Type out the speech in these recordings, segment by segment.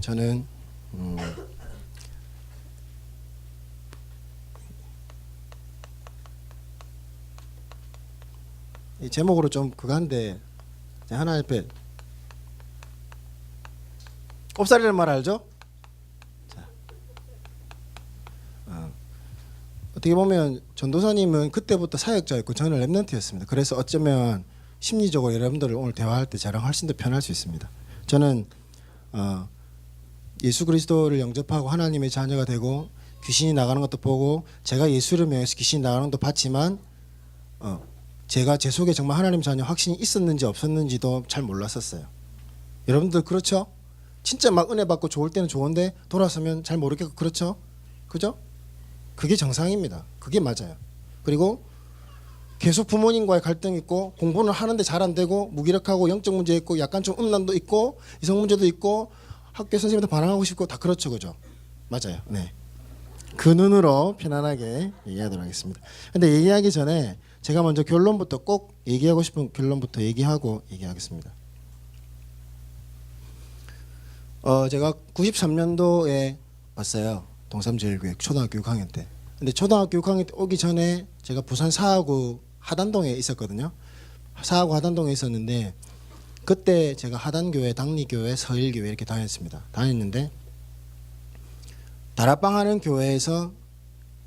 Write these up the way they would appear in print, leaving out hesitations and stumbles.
저는 이 제목으로 좀 그거한데 하나님 앞에 꼽사리라는 말 알죠? 자, 어떻게 보면 전도사님은 그때부터 사역자였고 저는 랩런트였습니다. 그래서 어쩌면 심리적으로 여러분들을 오늘 대화할 때 저랑 훨씬 더 편할 수 있습니다. 저는 예수 그리스도를 영접하고 하나님의 자녀가 되고 귀신이 나가는 것도 보고 제가 예수를 명해서 귀신이 나가는 것도 봤지만 제가 제 속에 정말 하나님 자녀 확신이 있었는지 없었는지도 잘 몰랐었어요. 여러분들 그렇죠? 진짜 막 은혜 받고 좋을 때는 좋은데 돌아서면 잘 모르겠고 그렇죠? 그죠? 그게 정상입니다. 그게 맞아요. 그리고 계속 부모님과의 갈등이 있고 공부는 하는데 잘 안 되고 무기력하고 영적 문제 있고 약간 좀 음란도 있고 이성 문제도 있고 학교 선생님한테 반항하고 싶고 다 그렇죠. 그죠? 맞아요. 네. 그 눈으로 편안하게 얘기하도록 하겠습니다. 근데 얘기하기 전에 제가 먼저 결론부터 꼭 얘기하고 싶은 결론부터 얘기하고 얘기하겠습니다. 제가 93년도에 왔어요. 동삼제일교회 초등학교 6학년 때. 근데 초등학교 6학년 때 오기 전에 제가 부산 사하구 하단동에 있었거든요. 사하구 하단동에 있었는데 그때 제가 하단교회, 당리교회, 서일교회 이렇게 다녔는데 다락방 하는 교회에서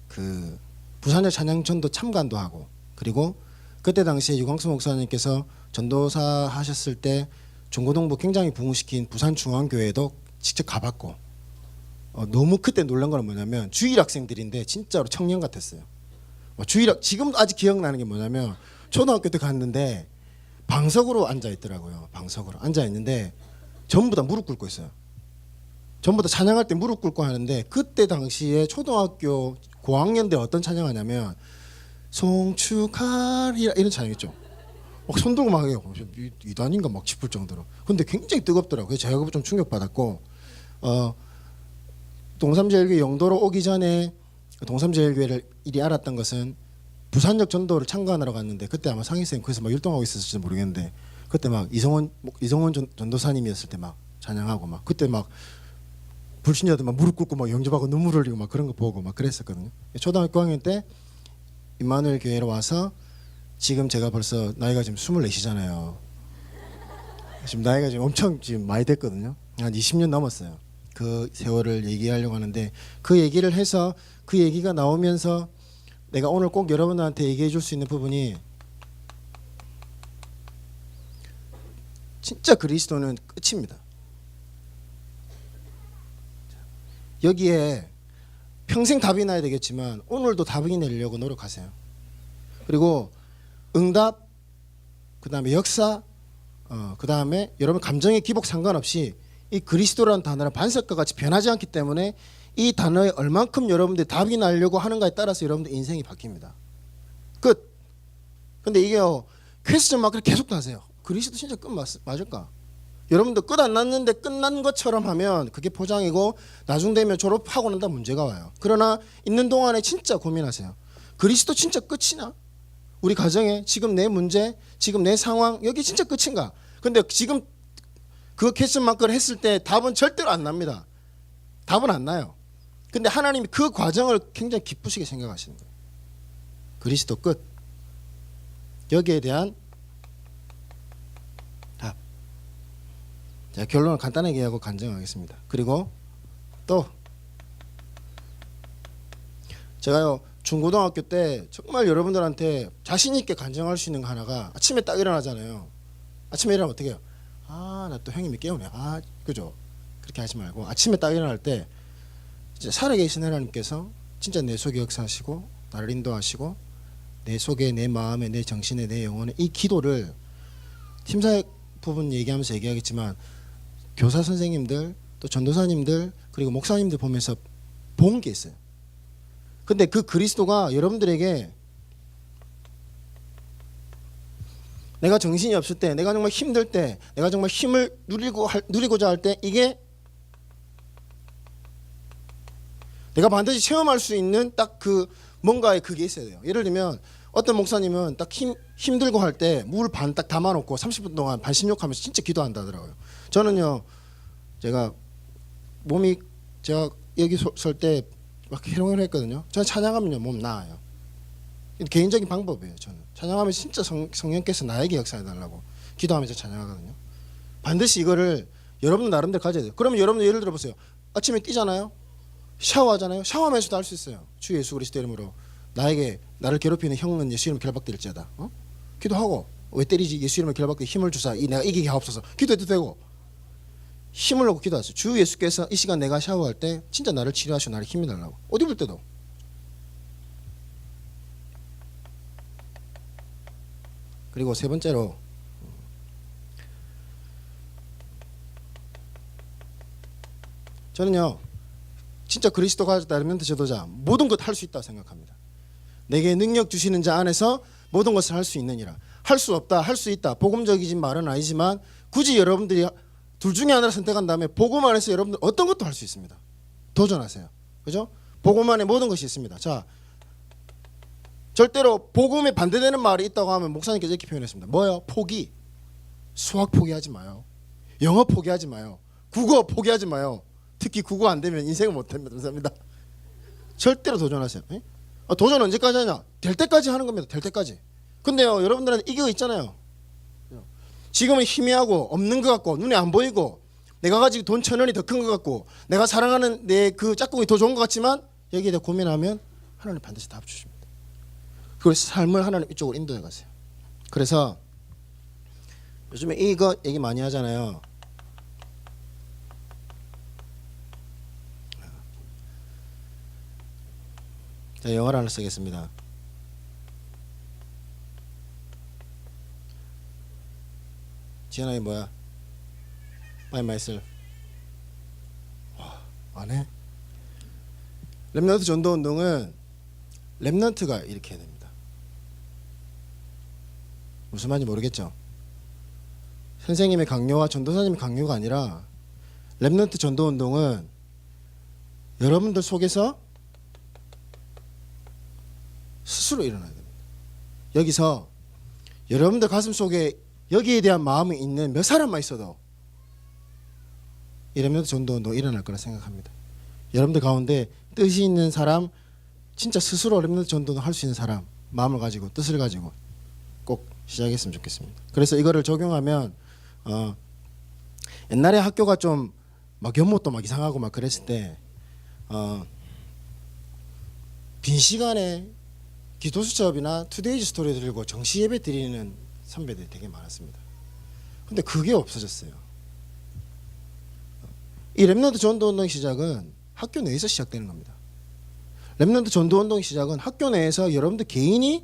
그 부산역 찬양전도 참관도 하고 그리고 그때 당시에 유광수 목사님께서 전도사 하셨을 때 중고등부 굉장히 부흥시킨 부산중앙교회도 직접 가봤고 너무 그때 놀란 건 뭐냐면 주일 학생들인데 진짜로 청년 같았어요. 지금도 아직 기억나는 게 뭐냐면 초등학교 때 갔는데 방석으로 앉아 있더라고요. 방석으로 앉아 있는데 전부 다 무릎 꿇고 있어요. 전부 다 찬양할 때 무릎 꿇고 하는데 그때 당시에 초등학교 고학년 때 어떤 찬양하냐면 송축하리라 이런 찬양이죠. 손 들고 막 해요. 이단인가 막 싶을 정도로. 근데 굉장히 뜨겁더라고요. 제가 좀 충격받았고 동삼제일교회 영도로 오기 전에 동삼제일교회를 이리 알았던 것은 부산역 전도를 참관하러 갔는데 그때 아마 상희쌤 거기서 막 율동하고 있었을지 모르겠는데 그때 막 이성원 전도사님이었을 때 막 찬양하고 막 그때 막 불신자들 막 무릎 꿇고 막 영접하고 눈물 흘리고 막 그런 거 보고 막 그랬었거든요. 초등학교 6학년 때 임마누엘 교회로 와서 지금 제가 벌써 나이가 지금 24이잖아요. 지금 나이가 지금 엄청 지금 많이 됐거든요. 한 20년 넘었어요. 그 세월을 얘기하려고 하는데 그 얘기를 해서 그 얘기가 나오면서 내가 오늘 꼭 여러분들한테 얘기해 줄 수 있는 부분이 진짜 그리스도는 끝입니다. 여기에 평생 답이 나야 되겠지만 오늘도 답이 내려고 노력하세요. 그리고 응답, 그 다음에 역사, 그 다음에 여러분 감정의 기복 상관없이 이 그리스도라는 단어는 반석과 같이 변하지 않기 때문에 이 단어에 얼만큼 여러분들이 답이 나려고 하는가에 따라서 여러분들 인생이 바뀝니다. 끝. 근데 이게요 퀘스천 마크를 계속 다세요. 그리스도 진짜 끝 맞을까? 여러분들 끝 안 났는데 끝난 것처럼 하면 그게 포장이고 나중 되면 졸업하고 난다 문제가 와요. 그러나 있는 동안에 진짜 고민하세요. 그리스도 진짜 끝이나? 우리 가정에 지금 내 문제, 지금 내 상황 여기 진짜 끝인가? 근데 지금 그 퀘스천 마크를 했을 때 답은 절대로 안 납니다. 답은 안 나요. 근데 하나님이 그 과정을 굉장히 기쁘시게 생각하시는 거예요. 그리스도 끝. 여기에 대한 답. 자, 결론을 간단하게 얘기하고 간증하겠습니다. 그리고 또 제가요 중고등학교 때 정말 여러분들한테 자신 있게 간증할 수 있는 거 하나가 아침에 딱 일어나잖아요. 아침에 일어나면 어떻게 해요? 나 또 형님이 깨우네. 그죠? 그렇게 하지 말고 아침에 딱 일어날 때 진짜 살아계신 하나님께서 진짜 내 속에 역사하시고 나를 인도하시고 내 속에 내 마음에 내 정신에 내 영혼에 이 기도를 팀사역 부분 얘기하면서 얘기하겠지만 교사 선생님들 또 전도사님들 그리고 목사님들 보면서 본 게 있어요. 근데 그 그리스도가 여러분들에게 내가 정신이 없을 때 내가 정말 힘들 때 내가 정말 힘을 누리고자 할 때 이게 내가 반드시 체험할 수 있는 딱 그 뭔가의 그게 있어야 돼요. 예를 들면 어떤 목사님은 딱 힘들고 할 때 물 반 딱 담아놓고 30분 동안 반신욕하면서 진짜 기도한다 하더라고요. 저는요 제가 몸이 제가 여기 설 때 막 해롱해롱했거든요. 저는 찬양하면요 몸 나아요. 개인적인 방법이에요. 저는 찬양하면 진짜 성령께서 나에게 역사해달라고 기도하면서 찬양하거든요. 반드시 이거를 여러분 나름대로 가져야 돼요. 그러면 여러분 예를 들어 보세요. 아침에 뛰잖아요. 샤워하잖아요. 샤워하면서도 할 수 있어요. 주 예수 그리스도 이름으로 나를 괴롭히는 형은 예수 이름 결박될지어다. 기도하고 왜 때리지? 예수 이름으로 결박돼 힘을 주사 내가 이기게 하옵소서. 기도해도 되고 힘을 놓고 기도하세요. 주 예수께서 이 시간 내가 샤워할 때 진짜 나를 치료하시고 나를 힘이 달라고. 옷 입을 때도. 그리고 세 번째로 저는요 진짜 그리스도가 따르면 지도자 모든 것 할 수 있다고 생각합니다. 내게 능력 주시는 자 안에서 모든 것을 할 수 있느니라. 할 수 없다, 할 수 있다. 복음적이진 말은 아니지만 굳이 여러분들이 둘 중에 하나를 선택한다면 복음 안에서 여러분들 어떤 것도 할 수 있습니다. 도전하세요. 그죠? 복음 안에 모든 것이 있습니다. 자, 절대로 복음에 반대되는 말이 있다고 하면 목사님께서 이렇게 표현했습니다. 뭐요? 포기. 수학 포기하지 마요. 영어 포기하지 마요. 국어 포기하지 마요. 특히 국어 안 되면 인생을 못 합니다. 절대로 도전하세요. 도전 언제까지 하냐? 될 때까지 하는 겁니다. 될 때까지. 근데요, 여러분들은 이거 있잖아요. 지금은 희미하고 없는 것 같고 눈에 안 보이고 내가 가지고 돈 1,000원이 더 큰 것 같고 내가 사랑하는 내 그 짝꿍이 더 좋은 것 같지만 여기에 대해 고민하면 하나님 반드시 답 주십니다. 그래서 삶을 하나님 이쪽으로 인도해 가세요. 그래서 요즘에 이거 얘기 많이 하잖아요. 자, 영어를 하나 쓰겠습니다. 지현아, 이 뭐야? By myself. 안 해? 렘넌트 전도 운동은 렘넌트가 이렇게 해야 됩니다. 무슨 말인지 모르겠죠? 선생님의 강요와 전도사님의 강요가 아니라 렘넌트 전도 운동은 여러분들 속에서 스스로 일어나야 됩니다. 여기서 여러분들 가슴 속에 여기에 대한 마음이 있는 몇 사람만 있어도 이 렘넌트 전도운동 일어날 거라 생각합니다. 여러분들 가운데 뜻이 있는 사람, 진짜 스스로 렘넌트 전도운동 할 수 있는 사람, 마음을 가지고 뜻을 가지고 꼭 시작했으면 좋겠습니다. 그래서 이거를 적용하면 옛날에 학교가 좀 막 연못도 막 이상하고 막 그랬을 때 빈 시간에 기도 수첩이나 투데이즈 스토리 들고 정시 예배 드리는 선배들이 되게 많았습니다. 근데 그게 없어졌어요. 이 렘넌트 전도운동 시작은 학교 내에서 시작되는 겁니다. 렘넌트 전도운동 시작은 학교 내에서 여러분들 개인이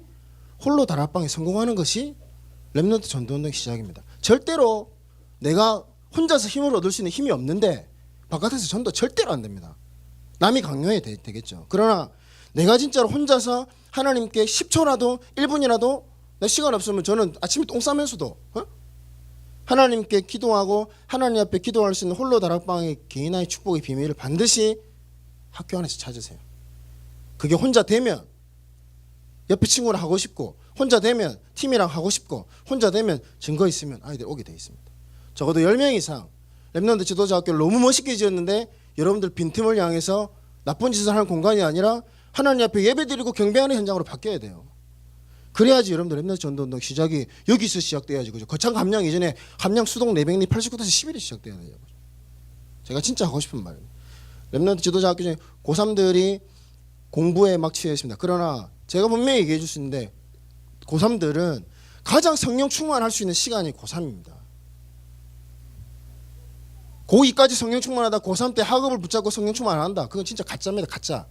홀로 다락방에 성공하는 것이 렘넌트 전도운동 시작입니다. 절대로 내가 혼자서 힘을 얻을 수 있는 힘이 없는데 바깥에서 전도 절대로 안 됩니다. 남이 강요해야 되겠죠. 그러나 내가 진짜로 혼자서 하나님께 10초라도 1분이라도 내 시간 없으면 저는 아침에 똥 싸면서도 하나님께 기도하고 하나님 앞에 기도할 수 있는 홀로 다락방의 개인의 축복의 비밀을 반드시 학교 안에서 찾으세요. 그게 혼자 되면 옆에 친구랑 하고 싶고 혼자 되면 팀이랑 하고 싶고 혼자 되면 증거 있으면 아이들 오게 돼 있습니다. 적어도 10명 이상 렘넌트 지도자 학교를 너무 멋있게 지었는데 여러분들 빈틈을 향해서 나쁜 짓을 하는 공간이 아니라 하나님 앞에 예배드리고 경배하는 현장으로 바뀌어야 돼요. 그래야지 여러분들 렘넌트 전도운동 시작이 여기서 시작돼야지. 그죠? 거창 감량 이전에 감량 수동 내백리 89도에서 11이 시작돼야 돼요. 제가 진짜 하고 싶은 말이에요. 렘넌트 지도자 학교 중에 고3들이 공부에 막 취해 있습니다. 그러나 제가 분명히 얘기해 줄 수 있는데 고3들은 가장 성령 충만할 수 있는 시간이 고3입니다. 고2까지 성령 충만하다 고3 때 학업을 붙잡고 성령 충만 안 한다. 그건 진짜 가짜입니다. 가짜.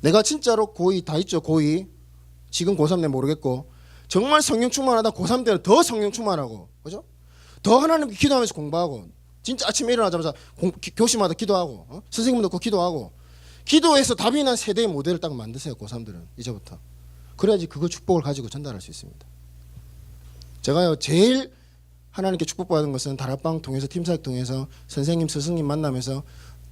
내가 진짜로 고2 다 있죠. 고2 지금 고3 내 모르겠고 정말 성령 충만하다 고3 때는 더 성령 충만하고 그죠? 더 하나님께 기도하면서 공부하고 진짜 아침에 일어나자마자 교시마다 기도하고 선생님 듣고 기도하고 기도해서 답이 난 세대의 모델을 딱 만드세요. 고3들은 이제부터. 그래야지 그거 축복을 가지고 전달할 수 있습니다. 제가요 제일 하나님께 축복받은 것은 다락방 통해서 팀사역 통해서 선생님 스승님 만나면서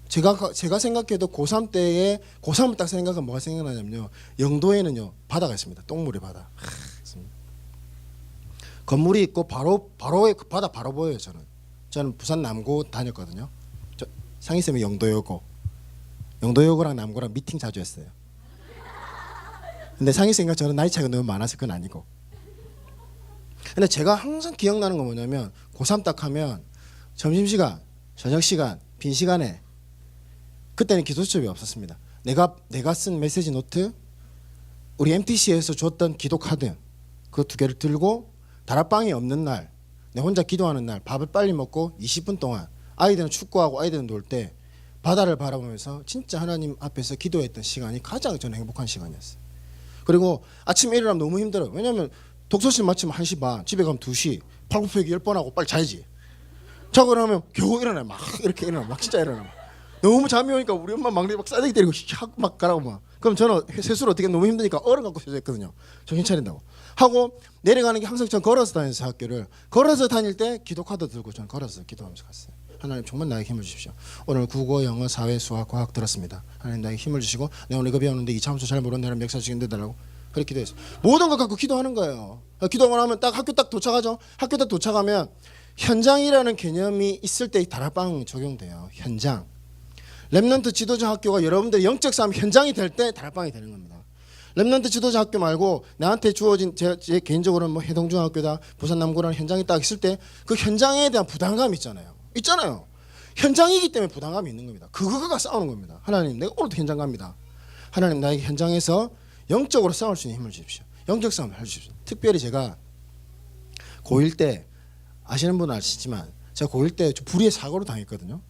제가 생각해도 고3 때에 고3을 딱 생각하면 뭐가 생각나냐면요. 영도에는요 바다가 있습니다. 똥물의 바다. 건물이 있고 바로 바다 바로 보여요. 저는 부산 남고 다녔거든요. 상희쌤이 영도여고랑 남고랑 미팅 자주 했어요. 근데 상희쌤과 저는 나이 차이가 너무 많아서 그건 아니고. 근데 제가 항상 기억나는 건 뭐냐면 고3 딱 하면 점심시간, 저녁시간, 빈 시간에 그때는 기도 수첩이 없었습니다. 내가 쓴 메시지 노트, 우리 MTC에서 줬던 기도 카드 그 두 개를 들고 다락방이 없는 날, 내 혼자 기도하는 날 밥을 빨리 먹고 20분 동안 아이들은 축구하고 아이들은 놀 때 바다를 바라보면서 진짜 하나님 앞에서 기도했던 시간이 가장 저는 행복한 시간이었어요. 그리고 아침에 일어나면 너무 힘들어요. 왜냐하면 독서실 마치면 1시 반, 집에 가면 2시, 팔굽혀펴기 10번 하고 빨리 자야지. 자고 일어나면 겨우 일어나요. 막 이렇게 일어나, 막 진짜 일어나. 너무 잠이 오니까 우리 엄마 막내 막 싸대기 때리고 막 가라고 막. 그럼 저는 세수를 어떻게 너무 힘드니까 얼음 갖고 세수했거든요. 정신 차린다고. 하고 내려가는 게 항상 전 걸어서 다녔어요. 학교를. 걸어서 다닐 때 기도 카드 들고 저는 걸어서 기도하면서 갔어요. 하나님 정말 나에게 힘을 주십시오. 오늘 국어, 영어, 사회, 수학, 과학 들었습니다. 하나님 나에게 힘을 주시고 내가 오늘 이거 배웠는데 이차함수 잘 모르는 사람 역사 시간 되달라고 그렇게 기도했어요. 모든 걸 갖고 기도하는 거예요. 기도하고 나면 딱 학교 딱 도착하죠. 학교 딱 도착하면 현장이라는 개념이 있을 때 다락방 적용돼요. 현장. 렘넌트 지도자 학교가 여러분들의 영적 싸움 현장이 될 때 다락방이 되는 겁니다. 렘넌트 지도자 학교 말고 나한테 주어진 제 개인적으로는 뭐 해동중학교다, 부산 남고라는 현장이 딱 있을 때 그 현장에 대한 부담감이 있잖아요. 현장이기 때문에 부담감이 있는 겁니다. 그거가 싸우는 겁니다. 하나님 내가 오늘도 현장 갑니다. 하나님 나에게 현장에서 영적으로 싸울 수 있는 힘을 주십시오. 영적 싸움을 해주십시오. 특별히 제가 고1 때 아시는 분은 아시지만 제가 고1 때 불의의 사고를 당했거든요.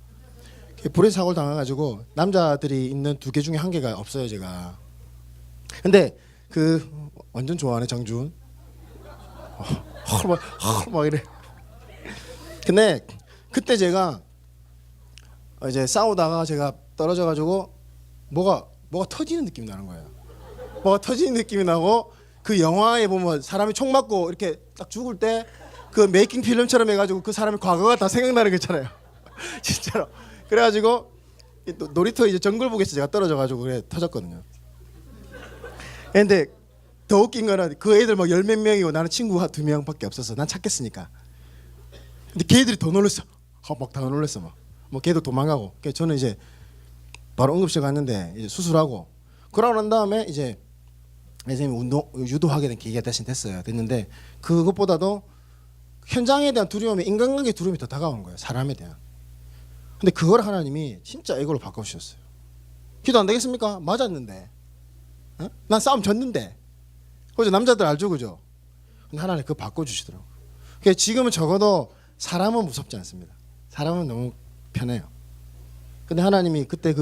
불의 사고를 당해가지고 남자들이 있는 2개 중에 1개가 없어요 제가. 근데 그 완전 좋아하네 장준. 막 이래. 근데 그때 제가 이제 싸우다가 제가 떨어져가지고 뭐가 터지는 느낌이 나는 거예요. 뭐가 터지는 느낌이 나고 그 영화에 보면 사람이 총 맞고 이렇게 딱 죽을 때 그 메이킹 필름처럼 해가지고 그 사람의 과거가 다 생각나는 거 있잖아요. 진짜로. 그래가지고 놀이터 이제 정글북에서 제가 떨어져가지고 그래 터졌거든요. 근데 더 웃긴 거는 그 애들 막 10몇 명이고 나는 친구가 2명밖에 없어서 난 찾겠으니까. 근데 걔들이 더 놀랐어. 막 다 놀랐어 막. 뭐 걔도 도망가고. 그래서 저는 이제 바로 응급실 갔는데 이제 수술하고 그러고 난 다음에 이제 선생님이 유도하게 된 계기가 대신 됐는데 그것보다도 현장에 대한 두려움이 인간관계 두려움이 더 다가온 거예요. 사람에 대한. 근데 그걸 하나님이 진짜 애고로 바꿔주셨어요. 기도 안 되겠습니까? 맞았는데. 어? 난 싸움 졌는데. 그죠? 남자들 알죠, 그죠? 근데 하나님 그거 바꿔주시더라고요. 그러니까 지금은 적어도 사람은 무섭지 않습니다. 사람은 너무 편해요. 근데 하나님이 그때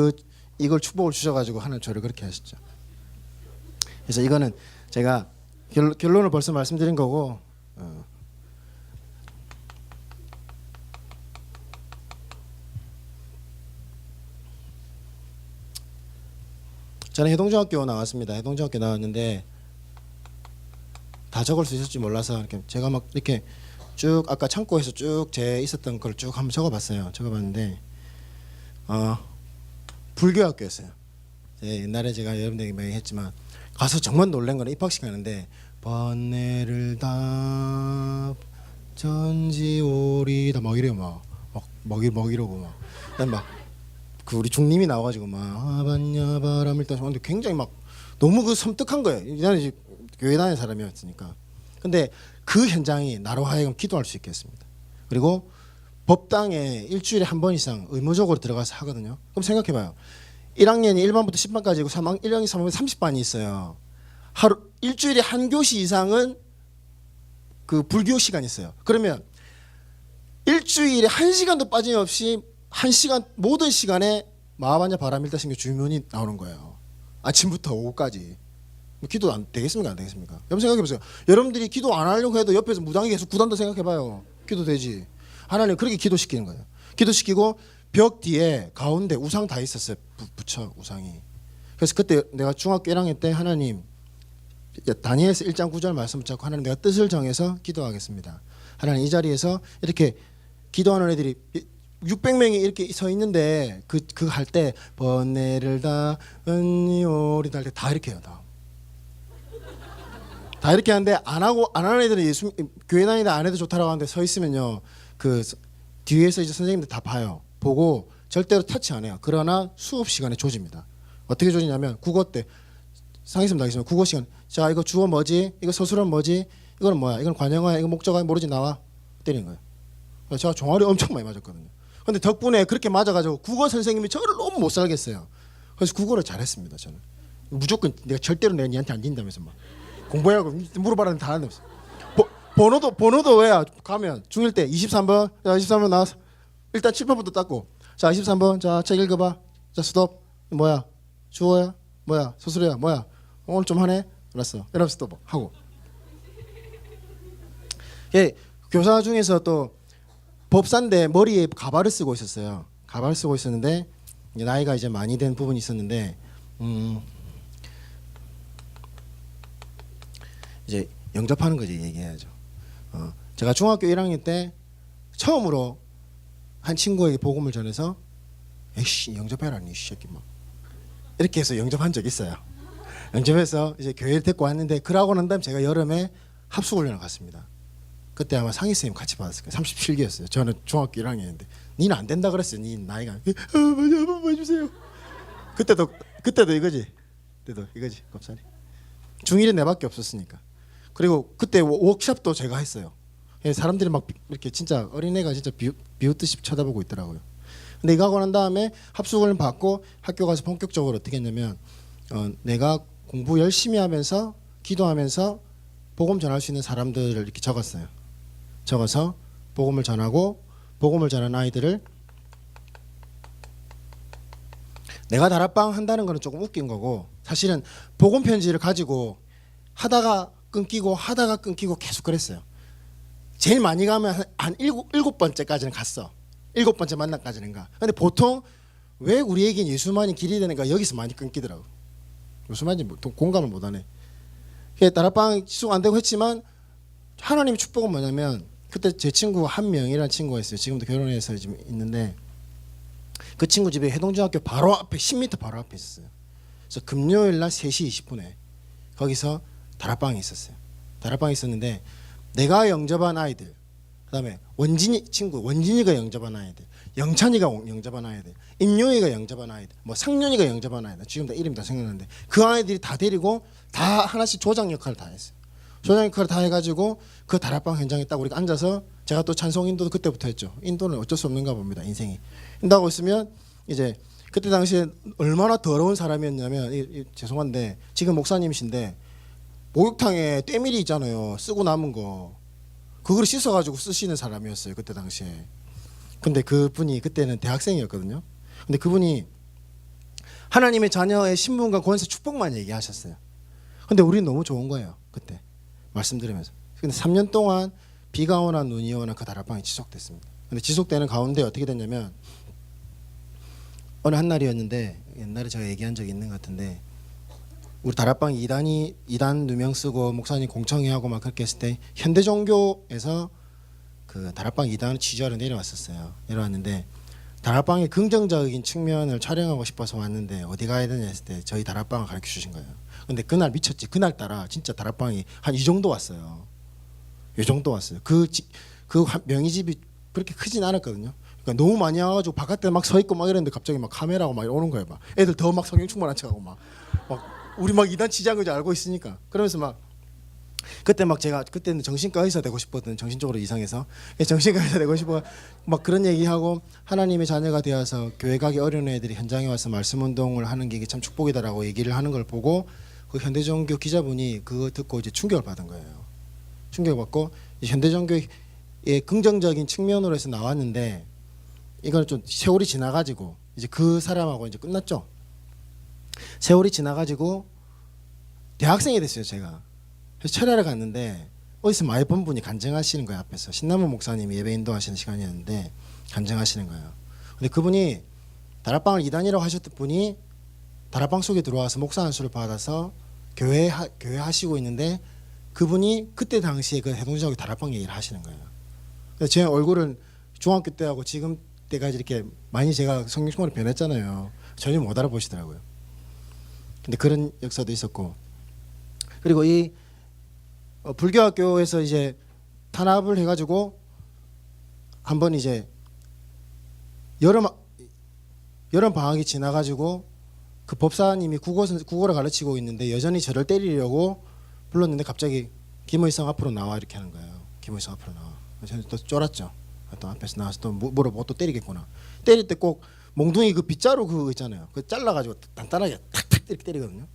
이걸 축복을 주셔가지고 하나님 저를 그렇게 하셨죠. 그래서 이거는 제가 결론을 벌써 말씀드린 거고. 저는 해동중학교 나왔습니다. 해동중학교 나왔는데 다 적을 수 있을지 몰라서 이렇게 제가 막 이렇게 쭉 아까 창고에서 쭉 제 있었던 걸 쭉 한번 적어봤어요. 적어봤는데 불교학교였어요. 옛날에 제가 여러분들에게 많이 했지만 가서 정말 놀란 거는 입학식 하는데 번뇌를 다 전지오리다 막 이래요. 막 이러고 막 그 우리 중님이 나와가지고 막 아반야 바람을 따서 근데 굉장히 막 너무 그 섬뜩한 거예요. 나는 이제 교회 다니는 사람이었으니까. 근데 그 현장이 나로 하여금 기도할 수 있게 했습니다. 그리고 법당에 일주일에 한 번 이상 의무적으로 들어가서 하거든요. 그럼 생각해봐요. 1학년이 1반부터 10반까지고 1학년 3학년 30반이 있어요. 하루 일주일에 한 교시 이상은 그 불교 시간이 있어요. 그러면 일주일에 1시간도 빠짐없이 1시간 모든 시간에 마하반야 바라밀다신교 주문이 나오는 거예요. 아침부터 오후까지. 기도 안 되겠습니까? 안 되겠습니까? 여러분 생각해보세요. 여러분들이 기도 안 하려고 해도 옆에서 무당이 계속 구단도 생각해봐요. 기도 되지. 하나님 그렇게 기도시키는 거예요. 기도시키고 벽 뒤에 가운데 우상 다 있었어요. 부처 우상이. 그래서 그때 내가 중학교 1학년 때 하나님 다니엘서 1장 9절 말씀 붙잡고 하나님 내가 뜻을 정해서 기도하겠습니다. 하나님 이 자리에서 이렇게 기도하는 애들이 600명이 이렇게 서 있는데 그 할 때 번뇌를 다 은니오리 할 때 다 이렇게 해요. 다 이렇게 하는데 안 하는 애들은 예수 교회 다니다 안 해도 좋다라고 하는데 서 있으면요 그 뒤에서 이제 선생님들 다 봐요. 보고 절대로 터치 안 해요. 그러나 수업 시간에 조집니다. 어떻게 조지냐면 국어 때 상했습니다. 하겠습니다. 국어 시간. 자, 이거 주어 뭐지? 이거 서술은 뭐지? 이거는 뭐야? 이건 관형어야? 이거 목적어야? 모르지 나와. 때리는 거예요. 제가 종아리 엄청 많이 맞았거든요. 근데 덕분에 그렇게 맞아가지고 국어 선생님이 저를 너무 못 살겠어요. 그래서 국어를 잘했습니다. 저는 무조건 내가 절대로 내가 니한테 안 진다면서 막 공부하라고 물어봐라는 다 하는데 번호도 왜야? 가면 중1 때 23번 자 23번 나와서 일단 칠판부터 닦고 자 23번 자 책 읽어봐 자 스톱 뭐야 주어야 뭐야 서술이야 뭐야 오늘 좀 하네 알았어 이러면서 또 뭐 하고 교사 중에서 또 법사인데 머리에 가발을 쓰고 있었어요. 가발을 쓰고 있었는데 나이가 이제 많이 된 부분이 있었는데 이제 영접하는 거지 얘기해야죠. 제가 중학교 1학년 때 처음으로 한 친구에게 복음을 전해서 에이씨 영접해라 니 새끼 막 이렇게 해서 영접한 적 있어요. 영접해서 이제 교회를 데리고 왔는데 그러고 난 다음 제가 여름에 합숙훈련을 갔습니다. 그때 아마 상희 선생님 같이 받았을 거예요. 37기였어요. 저는 중학교 1학년인데 니는 안 된다 그랬어요. 니 나이가 한 번만 해주세요. 그때도 이거지. 그때도 이거지 겁살이. 중1은 내밖에 없었으니까. 그리고 그때 워크숍도 제가 했어요. 사람들이 막 이렇게 진짜 어린애가 진짜 비웃듯이 쳐다보고 있더라고요. 근데 이거 하고 난 다음에 합숙을 받고 학교 가서 본격적으로 어떻게 했냐면 내가 공부 열심히 하면서 기도하면서 복음 전할 수 있는 사람들을 이렇게 적었어요. 적어서 복음을 전하고 복음을 전한 아이들을 내가 다락방 한다는 거는 조금 웃긴 거고 사실은 복음 편지를 가지고 하다가 끊기고 계속 그랬어요. 제일 많이 가면 한 일곱 번째까지는 갔어. 7번째 만남까지는가. 근데 보통 왜 우리에겐 예수만이 길이 되는가 여기서 많이 끊기더라고. 무슨 말인지 공감을 못하네. 다락방 지속 안 되고 했지만 하나님의 축복은 뭐냐면 그때 제 친구 한명이라는 친구가 있어요. 지금도 결혼해서 지금 있는데 그 친구 집에 해동중학교 바로 앞에 10m 바로 앞에 있었어요. 그래서 금요일 날 3시 20분에 거기서 다락방이 있었어요. 다락방이 있었는데 내가 영접한 아이들 그다음에 원진이가 영접한 아이들 영찬이가 영접한 아이들 임용이가 영접한 아이들 뭐 상윤이가 영접한 아이들 지금 다 이름이 다 생각나는데 그 아이들이 다 데리고 다 하나씩 조장 역할을 다 했어요. 조장 역할을 다 해가지고 그 다락방 현장에 딱 우리가 앉아서 제가 또 찬송 인도도 그때부터 했죠. 인도는 어쩔 수 없는가 봅니다. 인생이. 인도하고 있으면 이제 그때 당시에 얼마나 더러운 사람이었냐면 죄송한데 지금 목사님이신데 목욕탕에 때밀이 있잖아요. 쓰고 남은 거 그걸 씻어가지고 쓰시는 사람이었어요. 그때 당시에. 근데 그분이 그때는 대학생이었거든요. 근데 그분이 하나님의 자녀의 신분과 권세 축복만 얘기하셨어요. 근데 우리는 너무 좋은 거예요. 그때 말씀 들으면서. 근데 3년 동안 비가 오나 눈이 오나 그 다락방이 지속됐습니다. 근데 지속되는 가운데 어떻게 됐냐면 어느 한 날이었는데 옛날에 제가 얘기한 적이 있는 것 같은데 우리 다락방 2단 누명 쓰고 목사님 공청회 하고 막 그렇게 했을 때 현대종교에서 그 다락방 2단을 취재하러 내려왔었어요. 내려왔는데 다락방의 긍정적인 측면을 촬영하고 싶어서 왔는데 어디 가야 되냐 했을 때 저희 다락방을 가르쳐 주신 거예요. 근데 그날 미쳤지. 그날따라 진짜 다락방이 한 이 정도 왔어요. 이 정도 왔어요. 그 명의 집이 그렇게 크진 않았거든요. 그러니까 너무 많이 와가지고 바깥에 막 서 있고 막 이랬는데 갑자기 막 카메라가 막 오는 거예요. 막 애들 더 막 성경 충만한 척하고 막 우리 막 이단 치자는 걸 알고 있으니까 그러면서 막 그때 막 제가 그때는 정신과 의사 되고 싶었던 정신적으로 이상해서 정신과 의사 되고 싶어 막 그런 얘기하고 하나님의 자녀가 되어서 교회 가기 어려운 애들이 현장에 와서 말씀 운동을 하는 게 이게 참 축복이다라고 얘기를 하는 걸 보고 그 현대종교 기자분이 그거 듣고 이제 충격을 받은 거예요. 충격을 받고 현대종교의 긍정적인 측면으로 해서 나왔는데 이걸 좀 세월이 지나가지고 이제 그 사람하고 이제 끝났죠. 세월이 지나가지고 대학생이 됐어요. 제가 그래서 철야를 갔는데 어디서 많이 본 분이 간증하시는 거예요. 앞에서 신남은 목사님이 예배 인도하시는 시간이었는데 간증하시는 거예요. 근데 그분이 다락방을 2단이라고 하셨던 분이 다락방 속에 들어와서 목사 안수를 받아서 교회 하시고 있는데 그분이 그때 당시에 그 해동지역에 다락방 얘기를 하시는 거예요. 그래서 제 얼굴은 중학교 때하고 지금 때까지 이렇게 많이 제가 성경충만으로 변했잖아요. 전혀 못 알아보시더라고요. 근데 그런 역사도 있었고 그리고 이 불교학교에서 이제 탄압을 해가지고 한번 이제 여름 방학이 지나가지고 그 법사님이 국어를 가르치고 있는데 여전히 저를 때리려고 불렀는데 갑자기 김의성 앞으로 나와 이렇게 하는 거예요. 김의성 앞으로 나와. 저는 또 쫄았죠. 또 앞에서 나와서 또 물어보고 또 때리겠구나. 때릴 때 꼭 몽둥이 그 빗자루 그거 있잖아요. 그 잘라가지고 단단하게 탁탁 이렇게 때리거든요.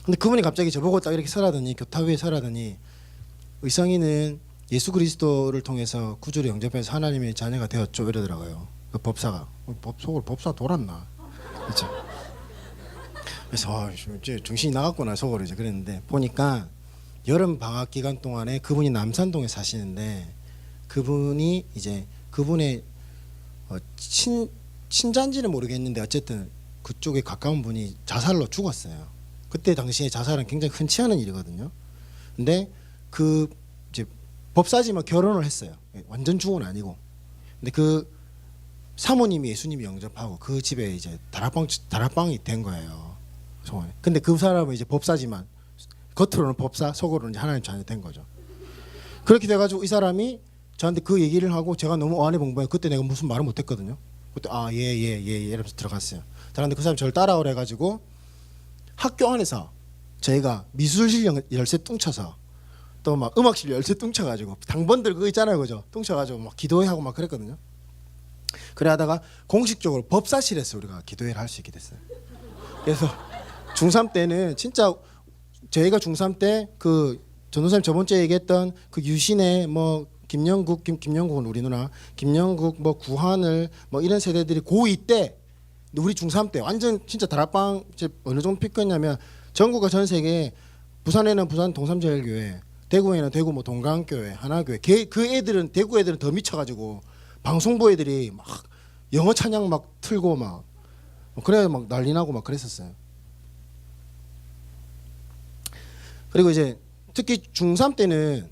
근데 그분이 갑자기 저보고 딱 이렇게 서라더니 교탁 위에 서라더니 의성이는 예수 그리스도를 통해서 구주를 영접해서 하나님의 자녀가 되었죠 이러더라고요. 그 법사가 속을 법사 돌았나? 그렇죠. 그래서 이제 정신이 나갔구나 속으로 이제 그랬는데 보니까 여름 방학 기간 동안에 그분이 남산동에 사시는데 그분이 이제 그분의 친자인지는 모르겠는데 어쨌든 그쪽에 가까운 분이 자살로 죽었어요. 그때 당시에 자살은 굉장히 흔치 않은 일이거든요. 근데 그 이제 법사지만 결혼을 했어요. 완전 죽은 아니고. 근데 그 사모님이 예수님이 영접하고 그 집에 이제 다락방이 된 거예요. 근데 그 사람은 이제 법사지만 겉으로는 법사, 속으로는 이제 하나님 자녀 된 거죠. 그렇게 돼가지고 이 사람이 저한테 그 얘기를 하고 제가 너무 어안에 봉봉해. 그때 내가 무슨 말을 못했거든요. 그때 예 이러면서 들어갔어요. 그런데 그 사람 저를 따라오래 가지고 학교 안에서 저희가 미술실 열쇠 뚱쳐서 또 막 음악실 열쇠 뚱쳐가지고 당번들 그거 있잖아요, 그죠? 뚱쳐가지고 막 기도회하고 막 그랬거든요. 그래 하다가 공식적으로 법사실에서 우리가 기도회를 할 수 있게 됐어요. 그래서 중3 때는 진짜 저희가 중3 때 그 전도사님 저번 주에 얘기했던 그 유신의 뭐 김영국은 우리 누나 김영국 뭐 구한을 뭐 이런 세대들이 고2 때 우리 중3 때 완전 진짜 다락방 어느 정도 피크였냐면 전국과 전 세계 부산에는 부산 동삼제일교회 대구에는 대구 뭐 동강교회 하나교회 그 애들은 대구 애들은 더 미쳐가지고 방송부 애들이 막 영어 찬양 막 틀고 막 그래 막 난리 나고 막 그랬었어요. 그리고 이제 특히 중3 때는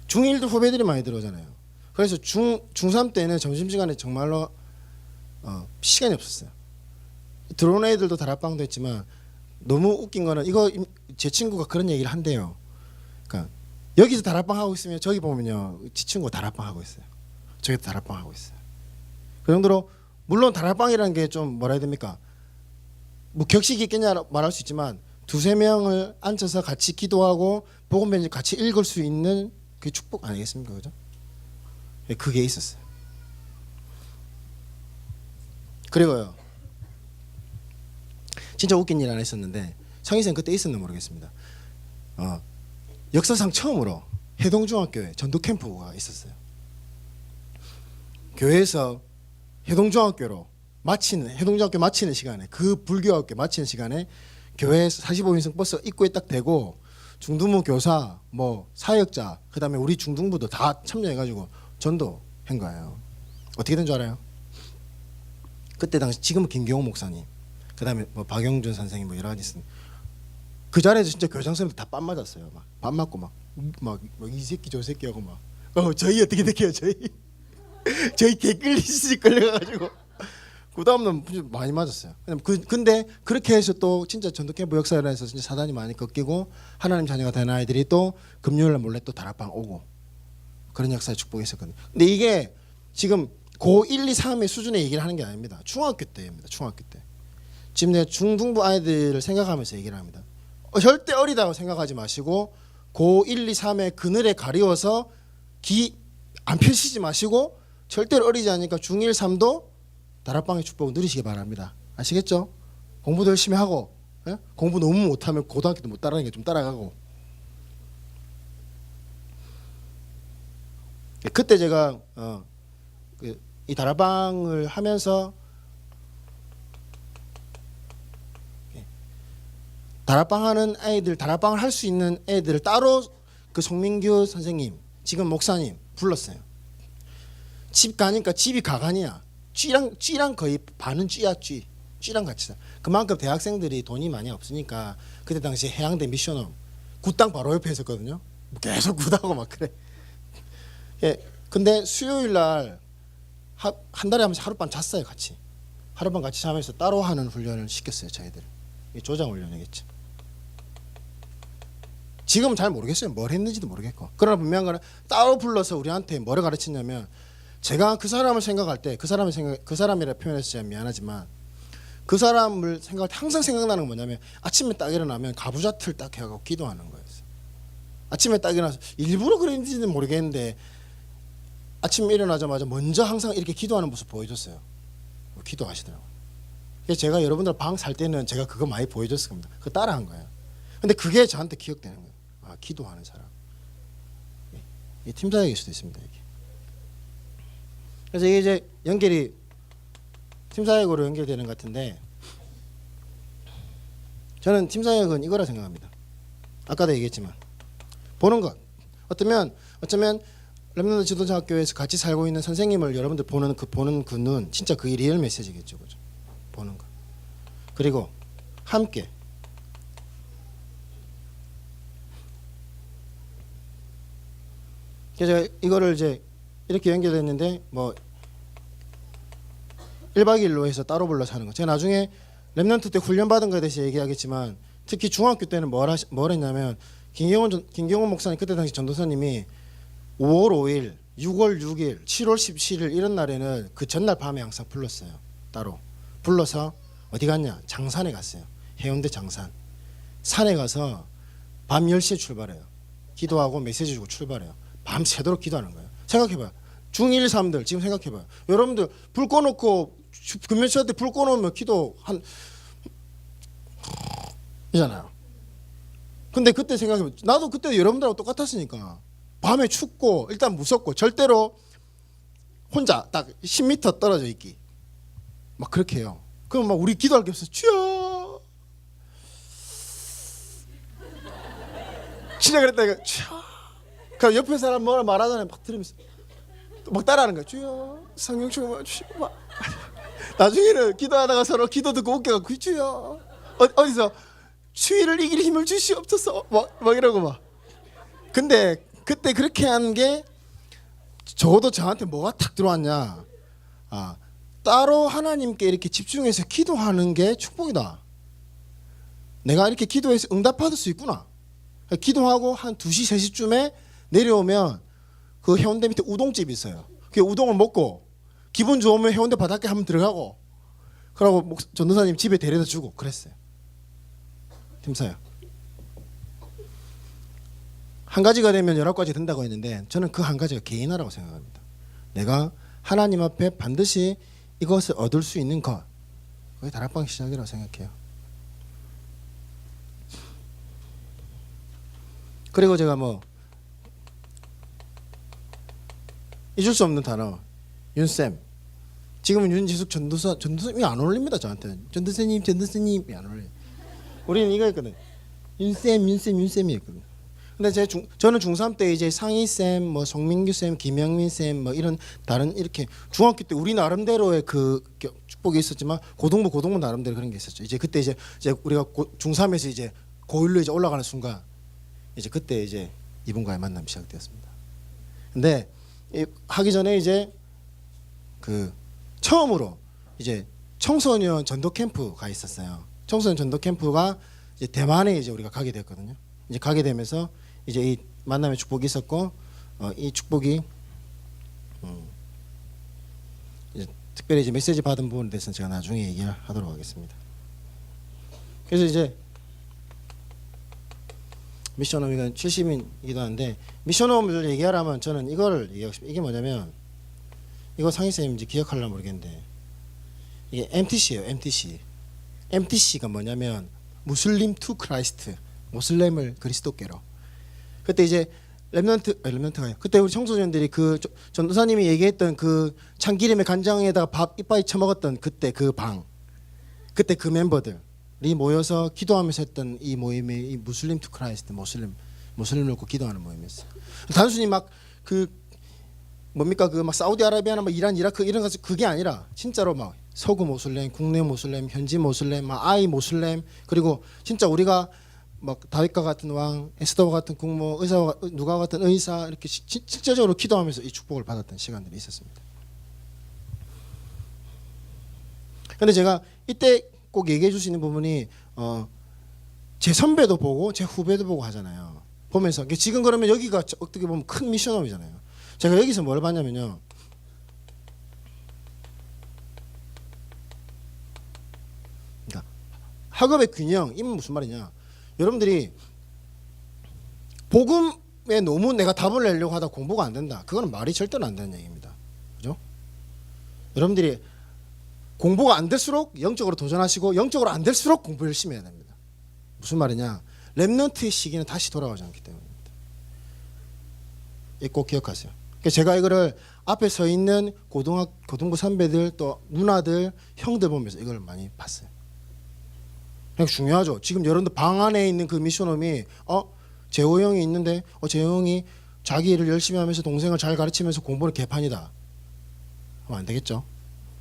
중1도 후배들이 많이 들어오잖아요. 그래서 중3 때는 점심시간에 정말로 시간이 없었어요. 들어오는 애들도 다락방도 했지만 너무 웃긴 거는 이거 제 친구가 그런 얘기를 한대요. 그러니까 여기서 다락방 하고 있으면 저기 보면요 지 친구가 다락방 하고 있어요. 저기도 다락방 하고 있어요. 그 정도로 물론 다락방이라는 게 좀 뭐라 해야 됩니까? 뭐 격식이 있겠냐 말할 수 있지만 두세 명을 앉혀서 같이 기도하고 복음 편지 같이 읽을 수 있는 그게 축복 아니겠습니까, 그죠? 그게 있었어요. 그리고요, 진짜 웃긴 일 하나 있었는데 성희생 그때 있었나 모르겠습니다. 역사상 처음으로 해동중학교에 전도 캠프가 있었어요. 교회에서 해동중학교 마치는 시간에 그 불교학교 마치는 시간에 교회에서 45인승 버스 입구에 딱 대고 중등부 교사 뭐 사역자 그다음에 우리 중등부도 다 참여해가지고 전도한 거예요. 어떻게 된 줄 알아요? 그때 당시 지금은 김경호 목사님 그다음에 뭐 박영준 선생님 뭐 여러 가지 있습니다. 그 자리에서 진짜 교장 선생님들 다 뺨 맞았어요. 막 뺨 맞고 막 이 새끼 저 새끼 하고 막 저희 어떻게 될게요 저희 개끌리시 끌려가지고 그 다음날 많이 맞았어요. 근데 그렇게 해서 또 진짜 전도 캠프 역사를 해서 진짜 사단이 많이 꺾이고 하나님 자녀가 된 아이들이 또 금요일날 몰래 또 다락방 오고 그런 역사의 축복이 있었거든요. 근데 이게 지금 고1, 2, 3의 수준의 얘기를 하는 게 아닙니다. 중학교 때입니다. 중학교 때. 지금 내가 중등부 아이들을 생각하면서 얘기를 합니다. 절대 어리다고 생각하지 마시고 고1, 2, 3의 그늘에 가리워서 기 안 펴시지 마시고 절대로 어리지 않으니까 중1, 3도 다락방의 축복을 누리시기 바랍니다. 아시겠죠? 공부도 열심히 하고 공부 너무 못하면 고등학교도 못 따라가니까 좀 따라가고. 그때 제가 이 다락방을 하면서 다락방하는 아이들, 다락방을 할 수 있는 애들을 따로 그 송민규 선생님, 지금 목사님 불렀어요. 집 가니까 집이 가관이야. 쥐랑 거의 반은 쥐야 쥐. 쥐랑 같이 살. 그만큼 대학생들이 돈이 많이 없으니까 그때 당시 해양대 미션홈 굿당 바로 옆에 있었거든요. 계속 굿하고 막 그래. 예, 근데 수요일 날 한 달에 한 번씩 하룻밤 잤어요 같이. 하룻밤 같이 자면서 따로 하는 훈련을 시켰어요 저희들. 조장 훈련이겠죠. 지금은 잘 모르겠어요. 뭘 했는지도 모르겠고. 그러나 분명한 거는 따로 불러서 우리한테 뭐를 가르쳤냐면 제가 그 사람을 생각할 때 그 사람이라 표현해서 제가 미안하지만 그 사람을 생각할 때 항상 생각나는 건 뭐냐면 아침에 딱 일어나면 가부좌틀 딱 해갖고 기도하는 거예요. 아침에 딱 일어나서 일부러 그랬는지는 모르겠는데 아침에 일어나자마자 먼저 항상 이렇게 기도하는 모습 보여줬어요. 기도하시더라고요. 그래서 제가 여러분들 방 살 때는 제가 그거 많이 보여줬을 겁니다. 그거 따라한 거예요. 근데 그게 저한테 기억되는 거예요. 아, 기도하는 사람. 이 팀장일 수도 있습니다. 이게. 그래서 이게 이제 연결이 팀사역으로 연결되는 것 같은데 저는 팀사역은 이거라 생각합니다. 아까도 얘기했지만 보는 것. 어쩌면 렘넌트 지도자학교에서 같이 살고 있는 선생님을 여러분들 보는 그 눈 진짜 그게 리얼 메시지겠죠, 그죠? 보는 것. 그리고 함께 그래서 제가 이거를 이제 이렇게 연결했는데 뭐 1박 2일로 해서 따로 불러서 하는 거. 제가 나중에 렘넌트 때 훈련 받은 거에 대해서 얘기하겠지만 특히 중학교 때는 뭘 했냐면 김경원 목사님 그때 당시 전도사님이 5월 5일, 6월 6일, 7월 17일 이런 날에는 그 전날 밤에 항상 불렀어요. 따로 불러서 어디 갔냐? 장산에 갔어요. 해운대 장산. 산에 가서 밤 10시에 출발해요. 기도하고 메시지 주고 출발해요. 밤새도록 기도하는 거예요. 생각해봐요. 중1, 3들 지금 생각해봐요. 여러분들 불 꺼놓고 금요일 때 불 꺼놓으면 기도 한 이잖아요. 근데 그때 생각해봐요. 나도 그때 여러분들하고 똑같았으니까 밤에 춥고 일단 무섭고 절대로 혼자 딱 10m 떨어져 있기 막 그렇게 해요. 그럼 막 우리 기도할 게 없어. 주여 진짜 그랬다 이거. 주여. 그럼 옆에 사람 뭐라 말하잖아요. 막 들으면서 막 따라하는 거야. 주여 성령 충만 주시고 막 나중에는 기도하다가 서로 기도 듣고 웃겨갖고 주여 어디서 추위를 이길 힘을 주시옵소서 막 이러고 막. 근데 그때 그렇게 한 게 적어도 저한테 뭐가 탁 들어왔냐. 아, 따로 하나님께 이렇게 집중해서 기도하는 게 축복이다. 내가 이렇게 기도해서 응답받을 수 있구나. 기도하고 한 2시 3시쯤에 내려오면 그 해운대 밑에 우동집이 있어요. 그 우동을 먹고 기분 좋으면 해운대 바닷가 한번 들어가고 그러고 전도사님 집에 데려다 주고 그랬어요. 팀사요. 한 가지가 되면 19가지 된다고 했는데 저는 그 한 가지가 개인화라고 생각합니다. 내가 하나님 앞에 반드시 이것을 얻을 수 있는 것. 그게 다락방 시작이라고 생각해요. 그리고 제가 뭐 잊을 수 없는 단어 윤쌤. 지금은 윤지숙 전도사님이 안 어울립니다. 저한테는 전도사님이 안 어울려요. 우리는 이거 했거든. 윤쌤이었거든. 근데 저는 중3 때 이제 상희쌤, 뭐 송민규쌤, 김영민쌤 뭐 이런 다른 이렇게 중학교 때 우리 나름대로의 그 축복이 있었지만 고등부 나름대로 그런 게 있었죠. 이제 그때 이제 우리가 중3에서 이제 고1로 이제 올라가는 순간 이제 그때 이제 이분과의 만남이 시작되었습니다. 근데 하기 전에 이제 그 처음으로 이제 청소년 전도 캠프가 있었어요. 청소년 전도 캠프가 이제 대만에 이제 우리가 가게 됐거든요. 이제 가게 되면서 이제 이 만남의 축복이 있었고 이 축복이 이제 특별히 이제 메시지 받은 부분에 대해서는 제가 나중에 얘기하도록 하겠습니다. 그래서 이제 미션홈이가 70인이기도 한데 미션홈을 얘기하라면 저는 이거를 얘기하고 싶어요. 이게 뭐냐면 이거 상희쌤인지 기억하려면 모르겠는데 이게 MTC예요. MTC가 뭐냐면 무슬림 투 크라이스트, 모슬렘을 그리스도께로. 그때 이제 렘넌트가요. 그때 우리 청소년들이 그 전도사님이 얘기했던 그 참기름의 간장에다가 밥 이빨 쳐먹었던 그때 그 방, 그때 그 멤버들이 모여서 기도하면서 했던 이 모임이 이 무슬림 투 크라이스트, 모슬림을 놓고 기도하는 모임이었어요. 단순히 막 그 뭡니까 그 막 사우디아라비아나 막 이란, 이라크 이런 거 그게 아니라 진짜로 막 서구 모슬렘, 국내 모슬렘, 현지 모슬렘, 막 아이 모슬렘, 그리고 진짜 우리가 막 다윗과 같은 왕, 에스더와 같은 국모, 의사와 누가 같은 의사 이렇게 실제적으로 기도하면서 이 축복을 받았던 시간들이 있었습니다. 그런데 제가 이때 꼭 얘기해 줄 수 있는 부분이 제 선배도 보고 제 후배도 보고 하잖아요. 보면서 지금 그러면 여기가 어떻게 보면 큰 미션홈이잖아요. 제가 여기서 뭘 봤냐면요. 학업의 균형, 이건 무슨 말이냐? 여러분들이 복음에 너무 내가 답을 내려고 하다 공부가 안 된다. 그거는 말이 절대로 안 되는 얘기입니다. 그죠? 여러분들이 공부가 안 될수록 영적으로 도전하시고 영적으로 안 될수록 공부 열심히 해야 됩니다. 무슨 말이냐? 렘넌트의 시기는 다시 돌아오지 않기 때문입니다. 이 꼭 기억하세요. 그러니까 제가 이거를 앞에 서 있는 고등부 선배들 또 누나들 형들 보면서 이걸 많이 봤어요. 그냥 중요하죠. 지금 여러분들 방 안에 있는 그 미션홈이 재호 형이 있는데 재호 형이 자기 일을 열심히 하면서 동생을 잘 가르치면서 공부는 개판이다. 하면 안 되겠죠.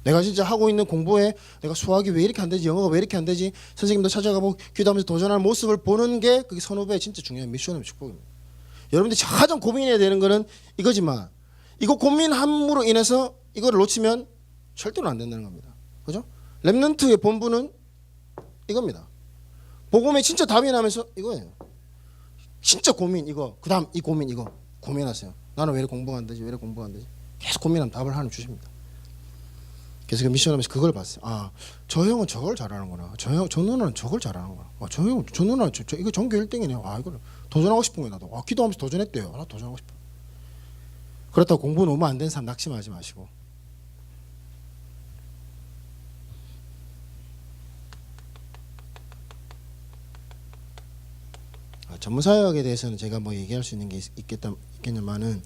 내가 진짜 하고 있는 공부에 내가 수학이 왜 이렇게 안 되지, 영어가 왜 이렇게 안 되지, 선생님도 찾아가고 기도하면서 도전하는 모습을 보는 게 그게 선후배의 진짜 중요한 미션홈 축복입니다. 여러분들이 가장 고민해야 되는 거는 이거지만 이거 고민함으로 인해서 이걸 놓치면 절대로 안 된다는 겁니다. 그죠? 렘넌트의 본분은 이겁니다. 복음에 진짜 답이 나면서 이거예요. 진짜 고민 이거, 그다음 이 고민 이거 고민하세요. 나는 왜 이렇게 공부가 안 되지, 왜 이렇게 공부가 안 되지, 계속 고민하면 답을 하나님 주십니다. 그래서 그 미션하면서 그걸 봤어요. 저 형은 저걸 잘하는구나. 저 누나는 저걸 잘하는구나. 저 누나는 이거 전교 1등이네. 이걸 도전하고 싶은 거야 나도. 기도하면서 도전했대요. 나 도전하고 싶어. 그렇다고 공부 너무 안 된 사람 낙심하지 마시고. 전문사역에 대해서는 제가 뭐 얘기할 수 있는 게 있겠냐마는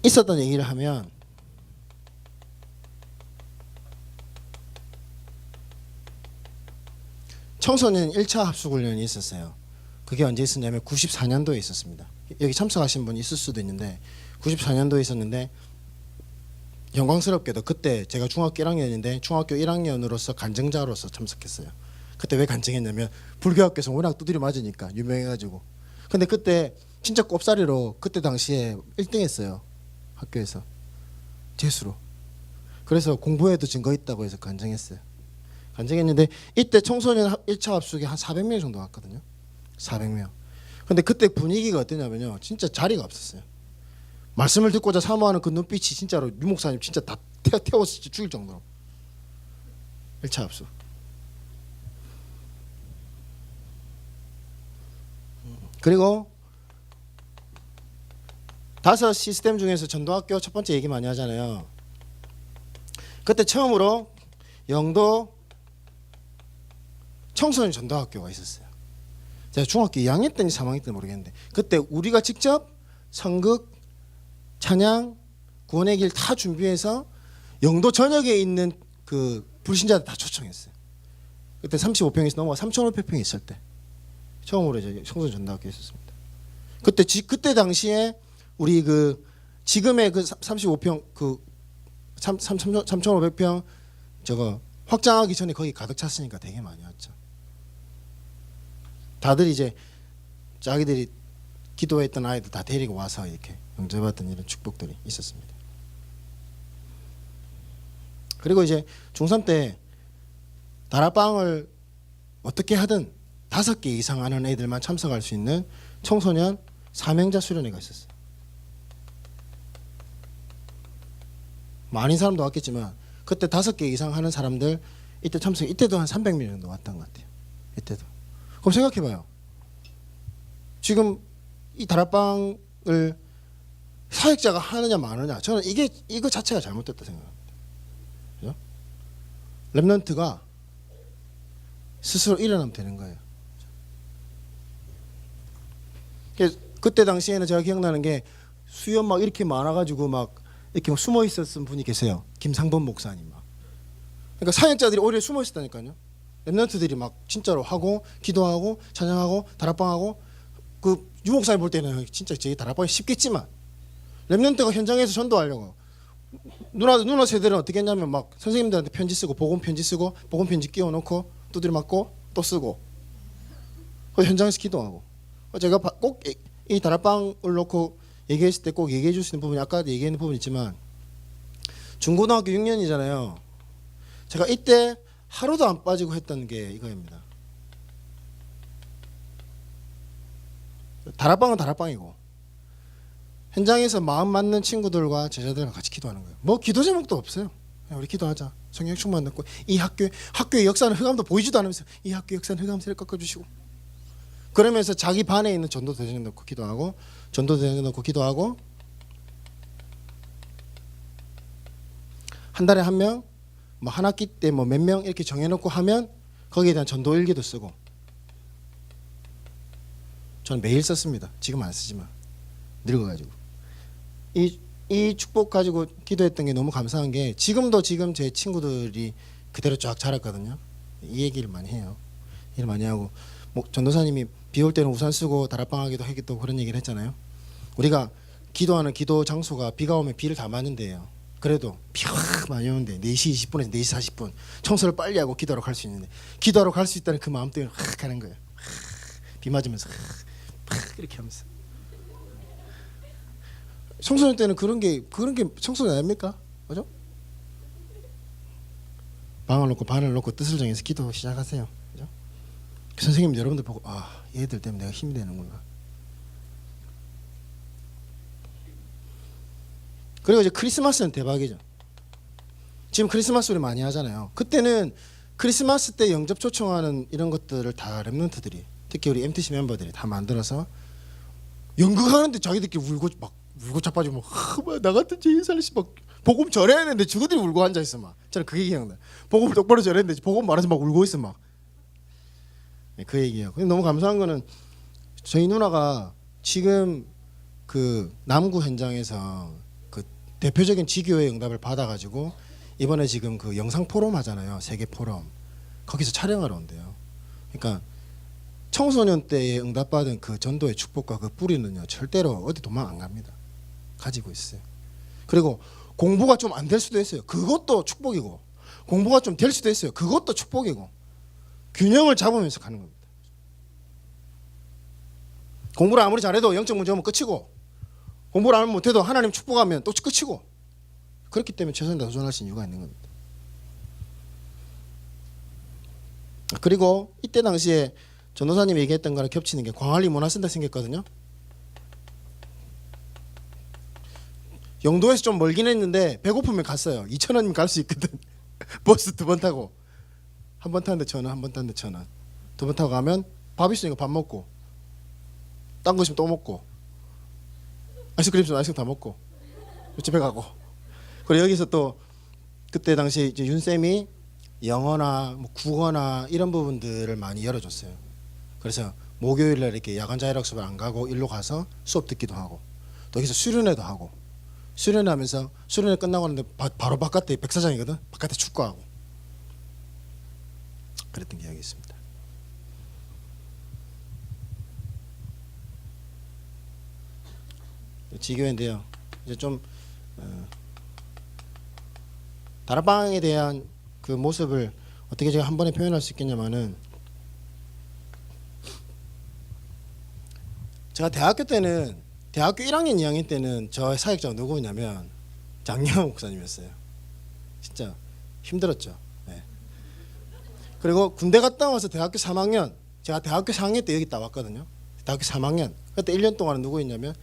있었던 얘기를 하면 청소년 1차 합숙훈련이 있었어요. 그게 언제 있었냐면 94년도에 있었습니다. 여기 참석하신 분이 있을 수도 있는데 94년도에 있었는데 영광스럽게도 그때 제가 중학교 1학년인데 중학교 1학년으로서 간증자로서 참석했어요. 그때 왜 간증했냐면 불교학교에서 워낙 두드려 맞으니까 유명해가지고. 근데 그때 진짜 꼽사리로 그때 당시에 1등 했어요. 학교에서 재수로. 그래서 공부에도 증거 있다고 해서 간증했어요. 간증했는데 이때 청소년 1차 합숙에 한 400명 정도 왔거든요. 400명. 근데 그때 분위기가 어땠냐면요, 진짜 자리가 없었어요. 말씀을 듣고자 사모하는 그 눈빛이 진짜로 유 목사님 진짜 다 태워서 죽일 정도로. 1차 합숙. 그리고 5 시스템 중에서 전도학교 첫 번째 얘기 많이 하잖아요. 그때 처음으로 영도 청소년 전도학교가 있었어요. 제가 중학교 2학년 때인지 3학년 때인지 모르겠는데 그때 우리가 직접 성극, 찬양, 구원의 길 다 준비해서 영도 전역에 있는 그 불신자들 다 초청했어요. 그때 35평에서 넘어가 3,500평이 있을 때 처음으로 이제 청소년 전도학교에 있었습니다. 그때 당시에 우리 그 지금의 그 35평 그 3,500평 저거 확장하기 전에 거기 가득 찼으니까 되게 많이 왔죠. 다들 이제 자기들이 기도했던 아이들 다 데리고 와서 이렇게 영접받던 이런 축복들이 있었습니다. 그리고 이제 중3 때 다락방을 어떻게 하든 5개 이상 하는 애들만 참석할 수 있는 청소년 사명자 수련회가 있었어요. 많은 사람도 왔겠지만 그때 5개 이상 하는 사람들 이때 참석, 이때도 한 300명 정도 왔던 것 같아요. 이때도. 그럼 생각해봐요. 지금 이 다락방을 사역자가 하느냐 마느냐, 저는 이거 자체가 잘못됐다 생각합니다. 그죠? 렘넌트가 스스로 일어나면 되는 거예요. 그때 당시에는 제가 기억나는 게 수염 막 이렇게 많아가지고 막 이렇게 숨어 있었던 분이 계세요. 김상범 목사님 막. 그러니까 사역자들이 오히려 숨어 있었다니까요. 렘넌트들이 막 진짜로 하고 기도하고 찬양하고 다락방하고 그 유목사님 볼 때는 진짜 제 다락방이 쉽겠지만 렘넌트가 현장에서 전도하려고 누나 세대는 어떻게 했냐면 막 선생님들한테 편지 쓰고 복음 편지 쓰고 복음 편지 끼워놓고 두드려 맞고 또 쓰고 그 현장에서 기도하고. 제가 꼭 이 다락방을 놓고 얘기했을 때 꼭 얘기해 줄 수 있는 부분이 아까도 얘기했는 부분이 있지만 중고등학교 6년이잖아요. 제가 이때 하루도 안 빠지고 했던 게 이거입니다. 다락방은 다락방이고 현장에서 마음 맞는 친구들과 제자들과 같이 기도하는 거예요. 뭐 기도 제목도 없어요. 우리 기도하자. 성령 충만 넣고 이 학교의 역사는 흑암도 보이지도 않으면서 이 학교 역사는 흑암새를 꺾어주시고 그러면서 자기 반에 있는 전도대장 넣고 기도하고 전도대장 넣고 기도하고 한 달에 한 명, 뭐 한 학기 때 뭐 몇 명 이렇게 정해놓고 하면 거기에 대한 전도 일기도 쓰고 저는 매일 썼습니다. 지금 안 쓰지만 늙어가지고 이 축복 가지고 기도했던 게 너무 감사한 게 지금 제 친구들이 그대로 쫙 자랐거든요. 이 얘기를 많이 해요. 얘기를 많이 하고 뭐 전도사님이 비 올 때는 우산 쓰고 다락방하기도 하기도 그런 얘기를 했잖아요. 우리가 기도하는 기도 장소가 비가 오면 비를 다 맞는 데예요. 그래도 비가 많이 오는데 4시 20분에서 4시 40분 청소를 빨리 하고 기도하러 갈 수 있는데 기도하러 갈 수 있다는 그 마음 때문에 가는 거예요. 비 맞으면서 이렇게 하면서 청소년 때는 그런 게 청소년 아닙니까? 그죠? 방을 놓고 반을 놓고 뜻을 정해서 기도 시작하세요. 그죠? 선생님 여러분들 보고 얘들 때문에 내가 힘이 되는구나. 그리고 이제 크리스마스는 대박이죠. 지금 크리스마스 우리 많이 하잖아요. 그때는 크리스마스 때 영접 초청하는 이런 것들을 다 랩런트들이 특히 우리 MTC 멤버들이 다 만들어서 연극하는데 자기들끼리 울고 자빠지고 나 같은 죄인 살리시 막 복음 전해야 되는데 주거들이 울고 앉아 있어 막. 저는 그 얘기 기억나. 복음을 똑바로 전했는데 복음 말해서 막 울고 있어 막. 네, 그 얘기예요. 근데 너무 감사한 거는 저희 누나가 지금 그 남구 현장에서 그 대표적인 지교의 응답을 받아가지고 이번에 지금 그 영상 포럼 하잖아요. 세계 포럼 거기서 촬영하러 온대요. 그러니까 청소년 때에 응답받은 그 전도의 축복과 그 뿌리는요 절대로 어디 도망 안 갑니다. 가지고 있어요. 그리고 공부가 좀 안 될 수도 있어요. 그것도 축복이고 공부가 좀 될 수도 있어요. 그것도 축복이고 균형을 잡으면서 가는 겁니다. 공부를 아무리 잘해도 영적 문제 오면 끝이고 공부를 아무리 못해도 하나님 축복하면 또 끝이고 그렇기 때문에 최선을 다해 도전할 수 있는 이유가 있는 겁니다. 그리고 이때 당시에 전도사님이 얘기했던 거랑 겹치는 게 광안리 문화센터 생겼거든요. 영도에서 좀 멀긴 했는데 배고프면 갔어요. 2,000원이면 갈 수 있거든. 버스 2번 타고 한 번 타는데 1,000원, 한 번 타는데 1,000원. 2번 타고 가면 밥 있으니까 밥 먹고 딴 거 있으면 또 먹고 아이스크림 있으면 아이스크림 다 먹고 집에 가고 그리고 여기서 또 그때 당시 이제 윤 쌤이 영어나 뭐 국어나 이런 부분들을 많이 열어줬어요. 그래서 목요일날 이렇게 야간 자율학 수업을 안 가고 일로 가서 수업 듣기도 하고 또 여기서 수련회도 하고 수련하면서 수련회 끝나고 하는데 바로 바깥에 백사장이거든. 바깥에 축구하고 그랬던 기억이 있습니다. 지교회인데요. 이제 좀 다락방에 대한 그 모습을 어떻게 제가 한 번에 표현할 수 있겠냐면은 제가 대학교 1학년 2학년 때는 저의 사역자가 누구냐면 장영호 목사님이었어요. 진짜 힘들었죠. 네. 그리고 군대 갔다 와서 대학교 3학년 제가 대학교 4학년 때 여기 나왔거든요. 대학교 3학년 그때 1년 동안은 누구였냐면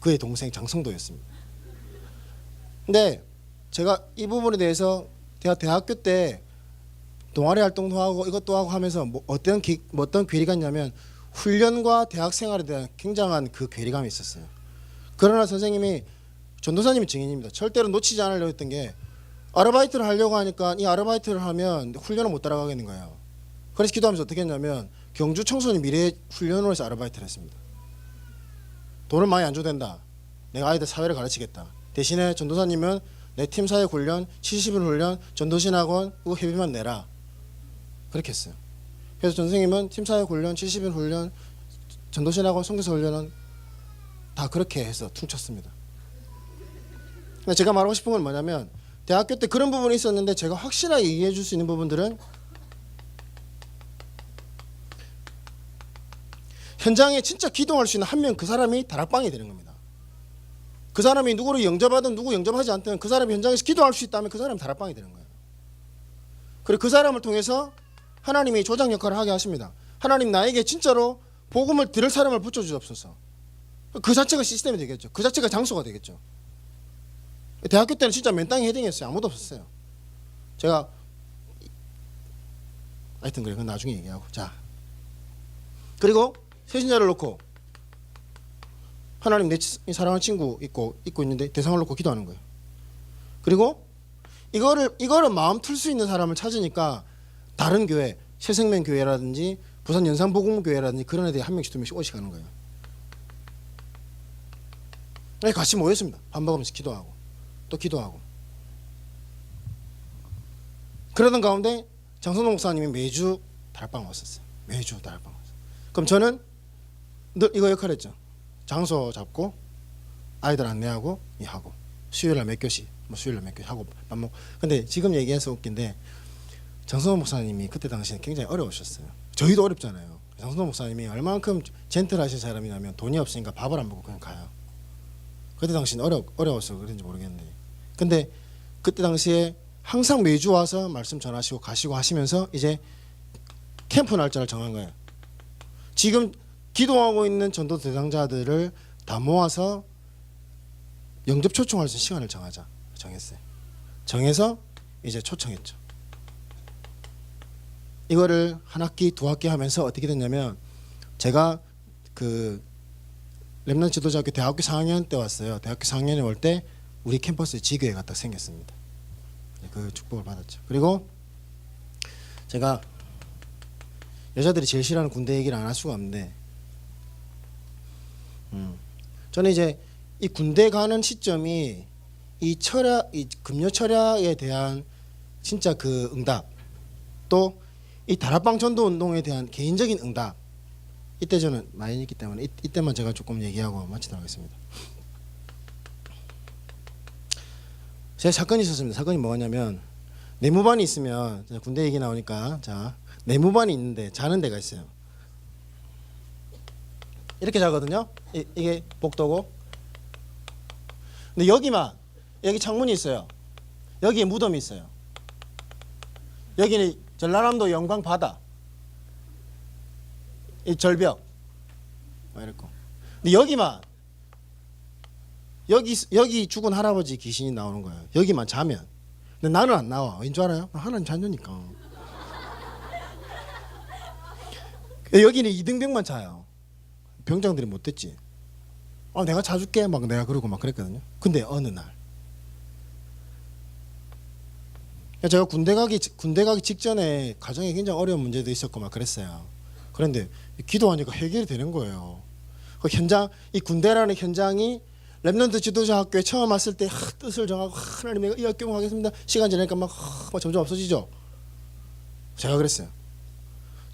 그의 동생 장성도였습니다. 근데 제가 이 부분에 대해서 대학교 때 동아리 활동도 하고 이것도 하고 하면서 어떤 괴리가 있냐면 훈련과 대학 생활에 대한 굉장한 그 괴리감이 있었어요. 그러나 선생님이 전도사님이 증인입니다. 절대로 놓치지 않으려고 했던 게 아르바이트를 하려고 하니까 이 아르바이트를 하면 훈련을 못 따라가겠는 거예요. 그래서 기도하면서 어떻게 했냐면 경주 청소년 미래 훈련으로 해서 아르바이트를 했습니다. 돈을 많이 안 줘도 된다. 내가 아이들 사회를 가르치겠다. 대신에 전도사님은 내 팀 사회 훈련, 70일 훈련, 전도신학원 그거 회비만 내라. 그렇게 했어요. 그래서 선생님은 팀 사회 훈련, 70일 훈련, 전도신학원, 선교사 훈련은 다 그렇게 해서 퉁쳤습니다. 근데 제가 말하고 싶은 건 뭐냐면 대학교 때 그런 부분이 있었는데 제가 확실하게 얘기해 줄 수 있는 부분들은 현장에 진짜 기동할 수 있는 한 명 그 사람이 다락방이 되는 겁니다. 그 사람이 누구를 영접하든 누구 영접하지 않든 그 사람이 현장에서 기도할 수 있다면 그 사람이 다락방이 되는 거예요. 그리고 그 사람을 통해서 하나님이 조장 역할을 하게 하십니다. 하나님 나에게 진짜로 복음을 들을 사람을 붙여주옵소서. 그 자체가 시스템이 되겠죠. 그 자체가 장소가 되겠죠. 대학교 때는 진짜 맨땅에 헤딩했어요. 아무도 없었어요. 제가 하여튼 그래. 그건 나중에 얘기하고. 자, 그리고 세신자를 놓고 하나님 내 사랑하는 친구 있고 있는데 대상을 놓고 기도하는 거예요. 그리고 이거를 마음 틀 수 있는 사람을 찾으니까 다른 교회, 새생명교회라든지 부산 연산복음교회라든지 그런 애들이 한 명씩 두 명씩 오시가는 거예요. 같이 모였습니다. 밥 먹으면서 기도하고 또 기도하고. 그러던 가운데 장선호 목사님이 매주 다락방 왔었어요. 매주 다락방 왔어요. 그럼 저는 늘 이거 역할했죠. 장소 잡고 아이들 안내하고 하고 수요일날 몇 교시 수요일날 몇 교시 하고 밥 먹고. 근데 지금 얘기해서 웃긴데 장선호 목사님이 그때 당시에 굉장히 어려우셨어요. 저희도 어렵잖아요. 장선호 목사님이 얼만큼 젠틀하신 사람이냐면 돈이 없으니까 밥을 안 먹고 그냥 가요. 그때 당시는 어려워서 그런지 모르겠는데, 근데 그때 당시에 항상 매주 와서 말씀 전하시고 가시고 하시면서 이제 캠프 날짜를 정한 거예요. 지금 기도하고 있는 전도 대상자들을 다 모아서 영접 초청할 수 있는 시간을 정했어요. 정해서 이제 초청했죠. 이거를 한 학기 두 학기 하면서 어떻게 됐냐면, 제가 그 렘넌트 지도자학교 대학교 4학년 때 왔어요. 대학교 4학년에 올 때 우리 캠퍼스에 지교회가 딱 생겼습니다. 그 축복을 받았죠. 그리고 제가 여자들이 제일 싫어하는 군대 얘기를 안 할 수가 없는데, 저는 이제 이 군대 가는 시점이 이 금요 철야에 대한 진짜 그 응답, 또 이 다락방 전도 운동에 대한 개인적인 응답, 이때 저는 많이 있기 때문에 이때만 제가 조금 얘기하고 마치도록 하겠습니다. 제가 사건이 있었습니다. 사건이 뭐냐면, 내무반이 있으면, 군대 얘기 나오니까, 자, 내무반이 있는데 자는 데가 있어요. 이렇게 자거든요. 이게 복도고. 근데 여기 창문이 있어요. 여기에 무덤이 있어요. 여기는 전라남도 영광 바다, 이 절벽 이렇고. 근데 여기 죽은 할아버지 귀신이 나오는 거예요. 여기만 자면. 근데 나는 안 나와. 왠 줄 알아요? 하나님 자녀니까. 여기는 이등병만 자요. 병장들이 못 됐지. 내가 자줄게 막 내가 그러고 막 그랬거든요. 근데 어느 날 제가 군대 가기 직전에 가정에 굉장히 어려운 문제도 있었고 막 그랬어요. 그런데 기도하니까 해결이 되는 거예요. 그 현장, 이 군대라는 현장이 렘넌트 지도자 학교에 처음 왔을 때 뜻을 정하고 하나님 내가 이 학교 가겠습니다. 시간 지나니까 막 점점 없어지죠. 제가 그랬어요.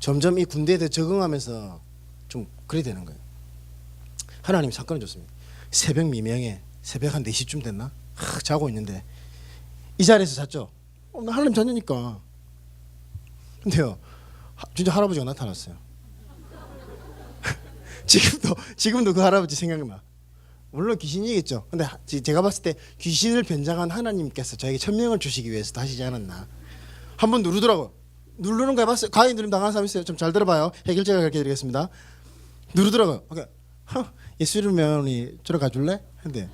점점 이 군대에 대해 적응하면서 좀 그래 되는 거예요. 하나님 사건을 줬습니다. 새벽 미명에 새벽 한 4시쯤 됐나? 자고 있는데 이 자리에서 잤죠. 나 하나님 자녀니까. 근데요, 진짜 할아버지가 나타났어요. 지금도 그 할아버지 생각나. 물론 귀신이겠죠. 근데 제가 봤을 때 귀신을 변장한 하나님께서 저에게 천명을 주시기 위해서 하시지 않았나. 한번 누르더라고. 누르는 거 해봤어요. 가위 누름 당한 사람 있어요? 좀 잘 들어봐요. 해결제가 가르쳐드리겠습니다. 누르더라고요. 예수님이 저러 가줄래? 근데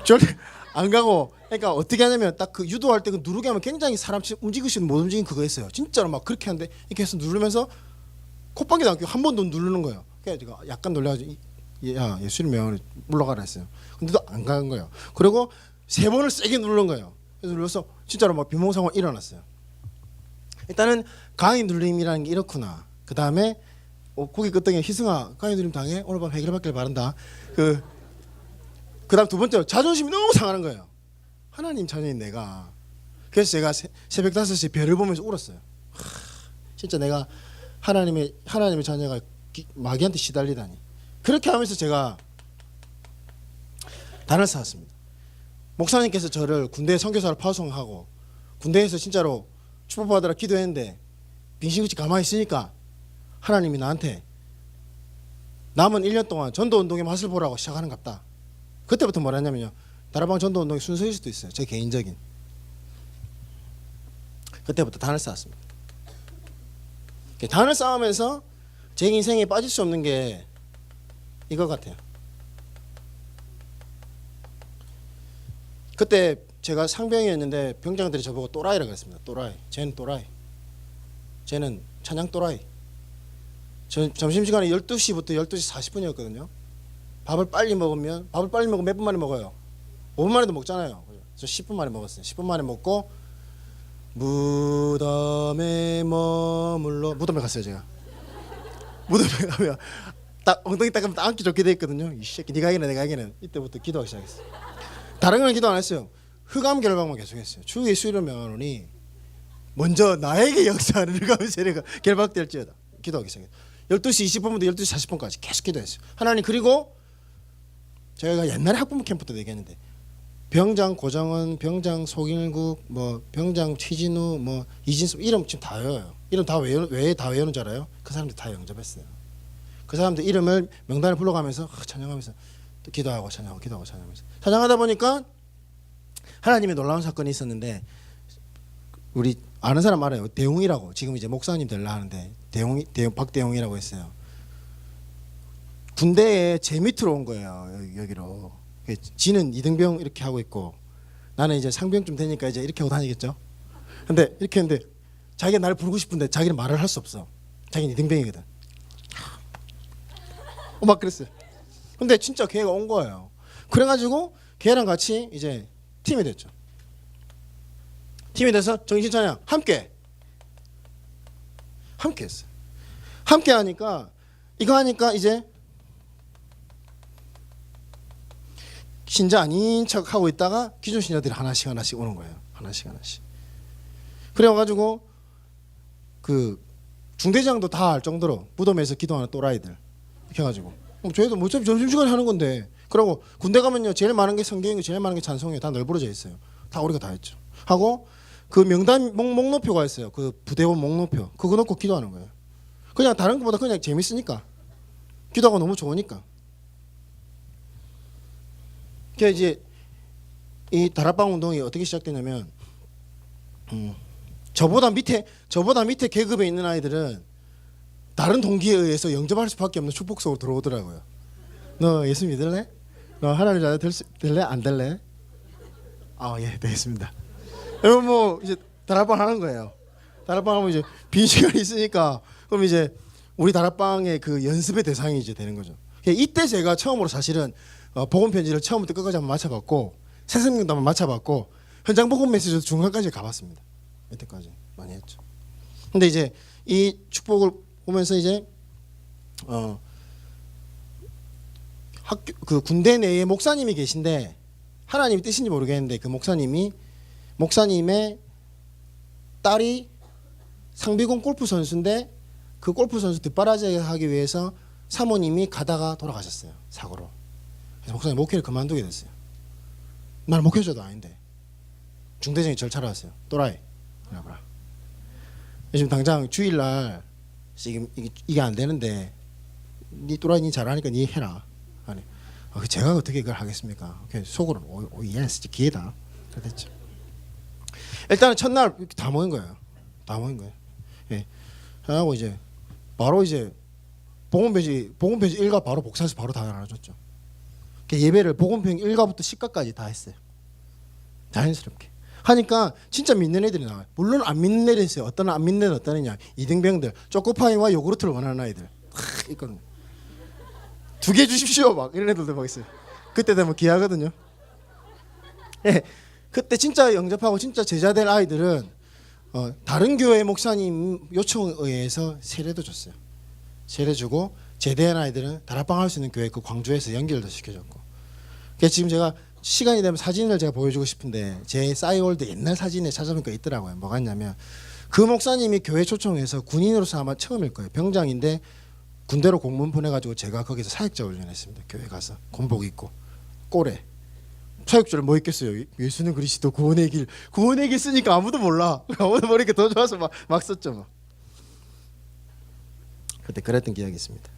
저를 안 가고, 그러니까 어떻게 하냐면 딱 그 유도할 때 그 누르게 하면 굉장히 사람 움직이시는 못 움직이는 그거 했어요. 진짜로 막 그렇게 하는데 이렇게 해서 누르면서 콧방귀도 안 뀌고 한 번 더 누르는 거예요. 그래서 제가 약간 놀라가지고 야 예수님이 물러가라 했어요. 근데도 안 가는 거예요. 그리고 3번을 세게 누르는 거예요. 그래서 눌러서 진짜로 막 비몽사몽 일어났어요. 일단은 강의 눌림이라는 게 이렇구나. 그 다음에 고기 끄떡이 희승아 강의 눌림 당해 오늘 밤 해결받길 바란다. 그다음 두 번째로 자존심이 너무 상하는 거예요. 하나님 자녀인 내가. 그래서 제가 새벽 5시에 별을 보면서 울었어요. 진짜 내가 하나님의 자녀가 마귀한테 시달리다니. 그렇게 하면서 제가 단을 쌓았습니다. 목사님께서 저를 군대 선교사로 파송하고 군대에서 진짜로 축복받으라 기도했는데 빙신같이 가만히 있으니까 하나님이 나한테 남은 1년 동안 전도운동의 맛을 보라고 시작하는 것 같다. 그때부터 뭐라 했냐면요, 다락방 전도운동의 순서일 수도 있어요. 제 개인적인. 그때부터 단을 쌓았습니다. 단을 쌓으면서 제 인생에 빠질 수 없는 게 이거 같아요. 그때 제가 상병이었는데 병장들이 저보고 또라이라고 했습니다. 또라이. 쟤는 또라이. 쟤는 찬양 또라이. 점심시간이 12시부터 12시 40분이었거든요. 밥을 빨리 먹으면 몇 분 만에 먹어요? 5분 만에도 먹잖아요. 저 10분 만에 먹었어요. 10분 만에 먹고 무덤에 머물러 무덤에 갔어요 제가. 무덤에 가면 딱 엉덩이 닦으면 딱 앉기 좋게 돼 있거든요. 이 새끼 네가 이기네 내가 이기네. 이때부터 기도하기 시작했어요. 다른 건 기도 안 했어요. 흑암 결박만 계속했어요. 주 예수 이름 명하노니 먼저 나에게 역사하는 흑암 세례가 결박될지어다. 기도하기 시작했어요. 12시 20분부터 12시 40분까지 계속 기도했어요. 하나님 그리고 저희가 옛날에 학부모 캠프 때 얘기했는데 병장 고정은, 병장 송일국, 뭐 병장 최진우, 뭐 이진수 이름 지금 다 외워요. 이름 다 왜 다 외우는 줄 알아요? 그 사람들 다 영접했어요. 그 사람들 이름을 명단을 불러가면서 찬양하면서 또 기도하고 찬양하고 기도하고 찬양하면서 찬양하다 보니까 하나님의 놀라운 사건이 있었는데 우리 아는 사람 알아요. 대웅이라고 지금 이제 목사님 되려 하는데 박대웅이라고 했어요. 군대에 제 밑으로 온 거예요. 여기로. 지는 이등병 이렇게 하고 있고 나는 이제 상병쯤 되니까 이제 이렇게 하고 다니겠죠. 근데 이렇게 했는데 자기가 나를 부르고 싶은데 자기는 말을 할 수 없어. 자기는 이등병이거든. 막 그랬어요. 근데 진짜 걔가 온 거예요. 그래가지고 걔랑 같이 이제 팀이 됐죠. 팀이 돼서 정신찬양 함께 했어요. 함께 하니까 이거 하니까 이제 신자 아닌 척 하고 있다가 기존 신자들이 하나씩 오는 거예요. 하나씩. 그래가지고 그 중대장도 다 알 정도로 무덤에서 기도하는 또라이들 이렇게 해가지고 저희도 뭐 어차피 점심시간에 하는 건데 그러고 군대 가면요 제일 많은 게 성경이고 제일 많은 게 찬송이에요. 다 널브러져 있어요. 다 우리가 다 했죠. 하고 그 명단 목록표가 있어요. 그 부대원 목록표 그거 놓고 기도하는 거예요. 그냥 다른 것보다 그냥 재밌으니까 기도하고 너무 좋으니까. 그러니까 이제 이 다락방 운동이 어떻게 시작되냐면 저보다 밑에 계급에 있는 아이들은 다른 동기에 의해서 영접할 수밖에 없는 축복 속으로 들어오더라고요. 너 예수 믿을래? 너 하나님 자녀 될래? 안 될래? 예, 되겠습니다. 여러분 뭐 이제 다락방 하는 거예요. 다락방 하면 이제 빈 시간이 있으니까 그럼 이제 우리 다락방의 그 연습의 대상이 이제 되는 거죠. 이때 제가 처음으로 사실은 복음 편지를 처음부터 끝까지 한번 맞춰봤고 새생명도 한번 맞춰봤고 현장 복음 메시지도 중간까지 가봤습니다. 이때까지 많이 했죠. 근데 이제 이 축복을 보면서 이제 학교 그 군대 내에 목사님이 계신데 하나님이 뜻인지 모르겠는데 그 목사님의 딸이 상비군 골프 선수인데 그 골프 선수 뒷바라지하기 위해서 사모님이 가다가 돌아가셨어요. 사고로. 그래서 목사님 목회를 그만두게 됐어요. 나는 목회자도 아닌데 중대장이 절 찾아왔어요. 또라이. 그래봐라. 지금 당장 주일날 지금 이게 안 되는데 니 또라이 니 잘하니까 니 해라. 아니 제가 어떻게 그걸 하겠습니까? 속으로 예스 기회다. 그랬죠. 일단은 첫날 다 모인 거예요. 예. 하고 이제 바로 이제 복음편지 1가 바로 복사해서 바로 다 나눠줬죠. 예배를 복음편 1가부터 10가까지 다 했어요. 자연스럽게 하니까 진짜 믿는 애들이 나와요. 물론 안 믿는 애들이 있어요. 어떤 안 믿는 애들 어떤 애냐 이등병들 초코파이와 요구르트를 원하는 아이들 있거든요. 2개 주십시오 막 이런 애들도 막 있어요. 그때 되면 귀하거든요. 예, 그때 진짜 영접하고 진짜 제자된 아이들은 다른 교회 목사님 요청에 의해서 세례도 줬어요. 세례 주고 제대한 아이들은 다락방 할 수 있는 교회 그 광주에서 연결도 시켜줬고. 그래서 지금 제가 시간이 되면 사진을 제가 보여주고 싶은데 제 싸이월드 옛날 사진에 찾아보니까 있더라고요. 뭐가 있냐면 그 목사님이 교회 초청해서 군인으로서 아마 처음일 거예요. 병장인데 군대로 공문 보내가지고 제가 거기서 사역자 훈련했습니다. 교회 가서 군복 입고 꼬레 사역자를 뭐 있겠어요. 예수는 그리스도 구원의 길 쓰니까 아무도 몰라. 아무도 모르니까 더 좋아서 막 썼죠. 막. 그때 그랬던 기억이 있습니다.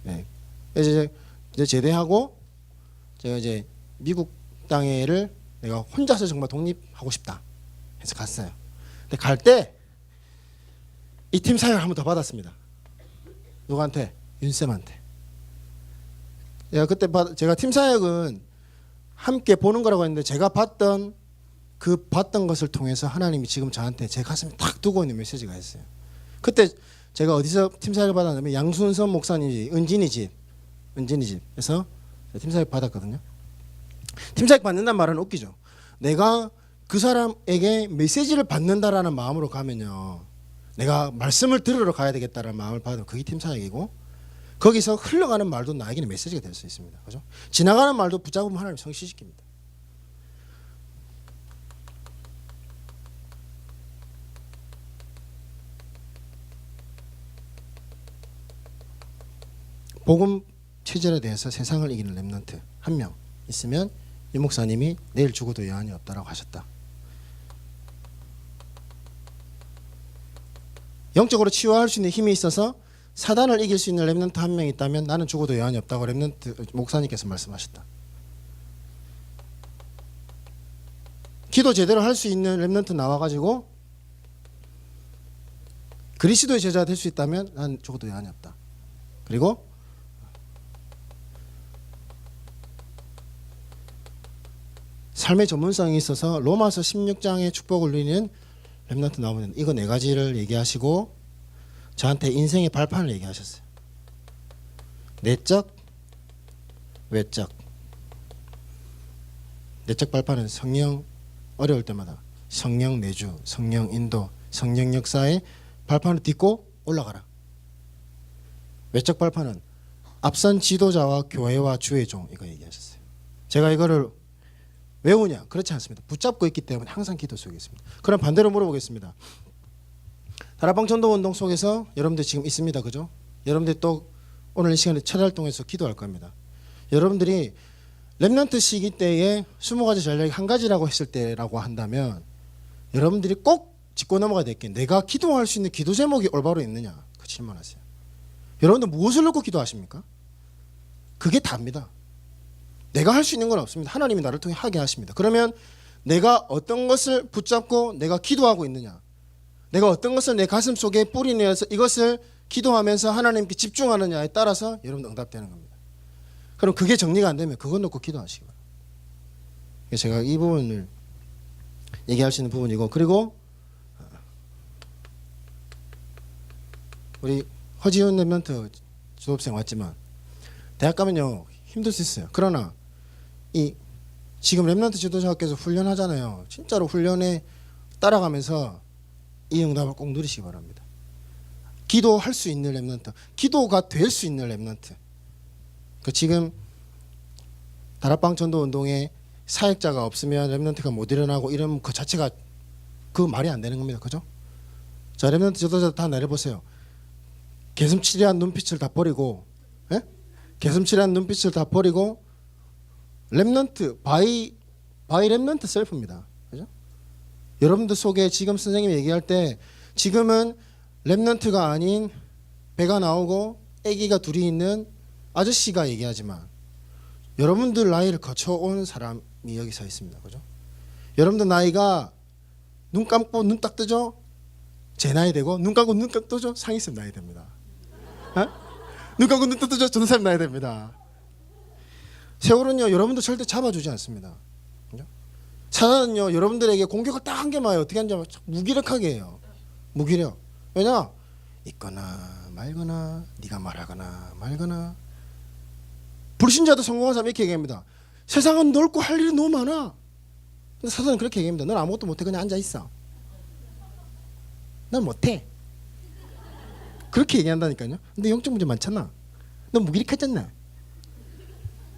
네. 이제 제대하고 제가 이제 미국 땅에를 내가 혼자서 정말 독립하고 싶다 해서 갔어요. 근데 갈 때 이 팀 사역을 한 번 더 받았습니다. 누구한테? 윤쌤한테. 그때 제가 팀 사역은 함께 보는 거라고 했는데 제가 봤던 것을 통해서 하나님이 지금 저한테 제 가슴에 탁 두고 있는 메시지가 있어요. 그때 제가 어디서 팀 사역을 받았냐면 양순선 목사님 은진이 집에서 팀 사역 받았거든요. 팀 사역 받는다는 말은 웃기죠. 내가 그 사람에게 메시지를 받는다라는 마음으로 가면요, 내가 말씀을 들으러 가야 되겠다라는 마음을 받으면 그게 팀 사역이고, 거기서 흘러가는 말도 나에게는 메시지가 될 수 있습니다. 그죠? 지나가는 말도 붙잡으면 하나님 성취시킵니다. 복음 체질에 대해서 세상을 이기는 렘넌트 한 명 있으면 이 목사님이 내일 죽어도 여한이 없다라고 하셨다. 영적으로 치유할 수 있는 힘이 있어서 사단을 이길 수 있는 렘넌트 한 명 있다면 나는 죽어도 여한이 없다고 렘넌트 목사님께서 말씀하셨다. 기도 제대로 할 수 있는 렘넌트 나와가지고 그리스도의 제자가 될 수 있다면 난 죽어도 여한이 없다. 그리고 삶의 전문성이 있어서 로마서 16장의 축복을 누리는 렘넌트 나오면 이거 네 가지를 얘기하시고 저한테 인생의 발판을 얘기하셨어요. 내적, 외적. 내적 발판은 성령, 어려울 때마다 성령 내주, 성령 인도, 성령 역사의 발판을 딛고 올라가라. 외적 발판은 앞선 지도자와 교회와 주의 종, 이거 얘기하셨어요. 제가 이거를 외우냐? 그렇지 않습니다. 붙잡고 있기 때문에 항상 기도 속에 있습니다. 그럼 반대로 물어보겠습니다. 다락방 전도운동 속에서 여러분들 지금 있습니다. 그죠? 여러분들 또 오늘 이 시간에 첫 활동에서 기도할 겁니다. 여러분들이 렘넌트 시기 때에 20가지 전략이 한 가지라고 했을 때라고 한다면 여러분들이 꼭 짚고 넘어가야 될 게 내가 기도할 수 있는 기도 제목이 올바로 있느냐? 그 질문하세요. 여러분들 무엇을 놓고 기도하십니까? 그게 답니다. 내가 할 수 있는 건 없습니다. 하나님이 나를 통해 하게 하십니다. 그러면 내가 어떤 것을 붙잡고 내가 기도하고 있느냐, 내가 어떤 것을 내 가슴 속에 뿌리내어서 이것을 기도하면서 하나님께 집중하느냐에 따라서 여러분 응답되는 겁니다. 그럼 그게 정리가 안 되면 그것 놓고 기도하시기 바랍니다. 제가 이 부분을 얘기할 수 있는 부분이고, 그리고 우리 허지훈 렘넌트 졸업생 왔지만 대학 가면요 힘들 수 있어요. 그러나 이 지금 렘넌트 지도자께서 훈련하잖아요. 진짜로 훈련에 따라가면서 이 응답을 꼭 누리시기 바랍니다. 기도할 수 있는 렘넌트, 기도가 될 수 있는 렘넌트. 그 지금 다락방 전도 운동에 사역자가 없으면 렘넌트가 못 일어나고 이런 그 자체가 그 말이 안 되는 겁니다. 그죠? 자, 렘넌트 지도자 다 내려보세요. 개슴치레한 눈빛을 다 버리고, 예? 개슴치레한 눈빛을 다 버리고 렘넌트 바이 렘넌트 셀프입니다. 그죠? 여러분들 속에 지금 선생님이 얘기할 때 지금은 렘넌트가 아닌 배가 나오고 아기가 둘이 있는 아저씨가 얘기하지만 여러분들 나이를 거쳐온 사람이 여기 서 있습니다. 그죠? 여러분들 나이가 눈 감고 눈 딱 뜨죠? 제 나이 되고, 눈 감고 눈 딱 뜨죠? 상희쌤 나이 됩니다. 어? 눈 감고 눈 딱 뜨죠? 전사님 나이 됩니다. 세월은요 여러분들 절대 잡아주지 않습니다. 그죠? 사단은요 여러분들에게 공격을 딱 한 개만 해요. 어떻게 하냐면 무기력하게 해요. 무기력. 왜냐? 있거나 말거나 네가 말하거나 말거나. 불신자도 성공한 사람 이렇게 얘기합니다. 세상은 넓고 할 일이 너무 많아. 근데 사단은 그렇게 얘기합니다. 넌 아무것도 못해. 그냥 앉아있어. 넌 못해. 그렇게 얘기한다니까요. 근데 영적 문제 많잖아. 넌 무기력하잖아.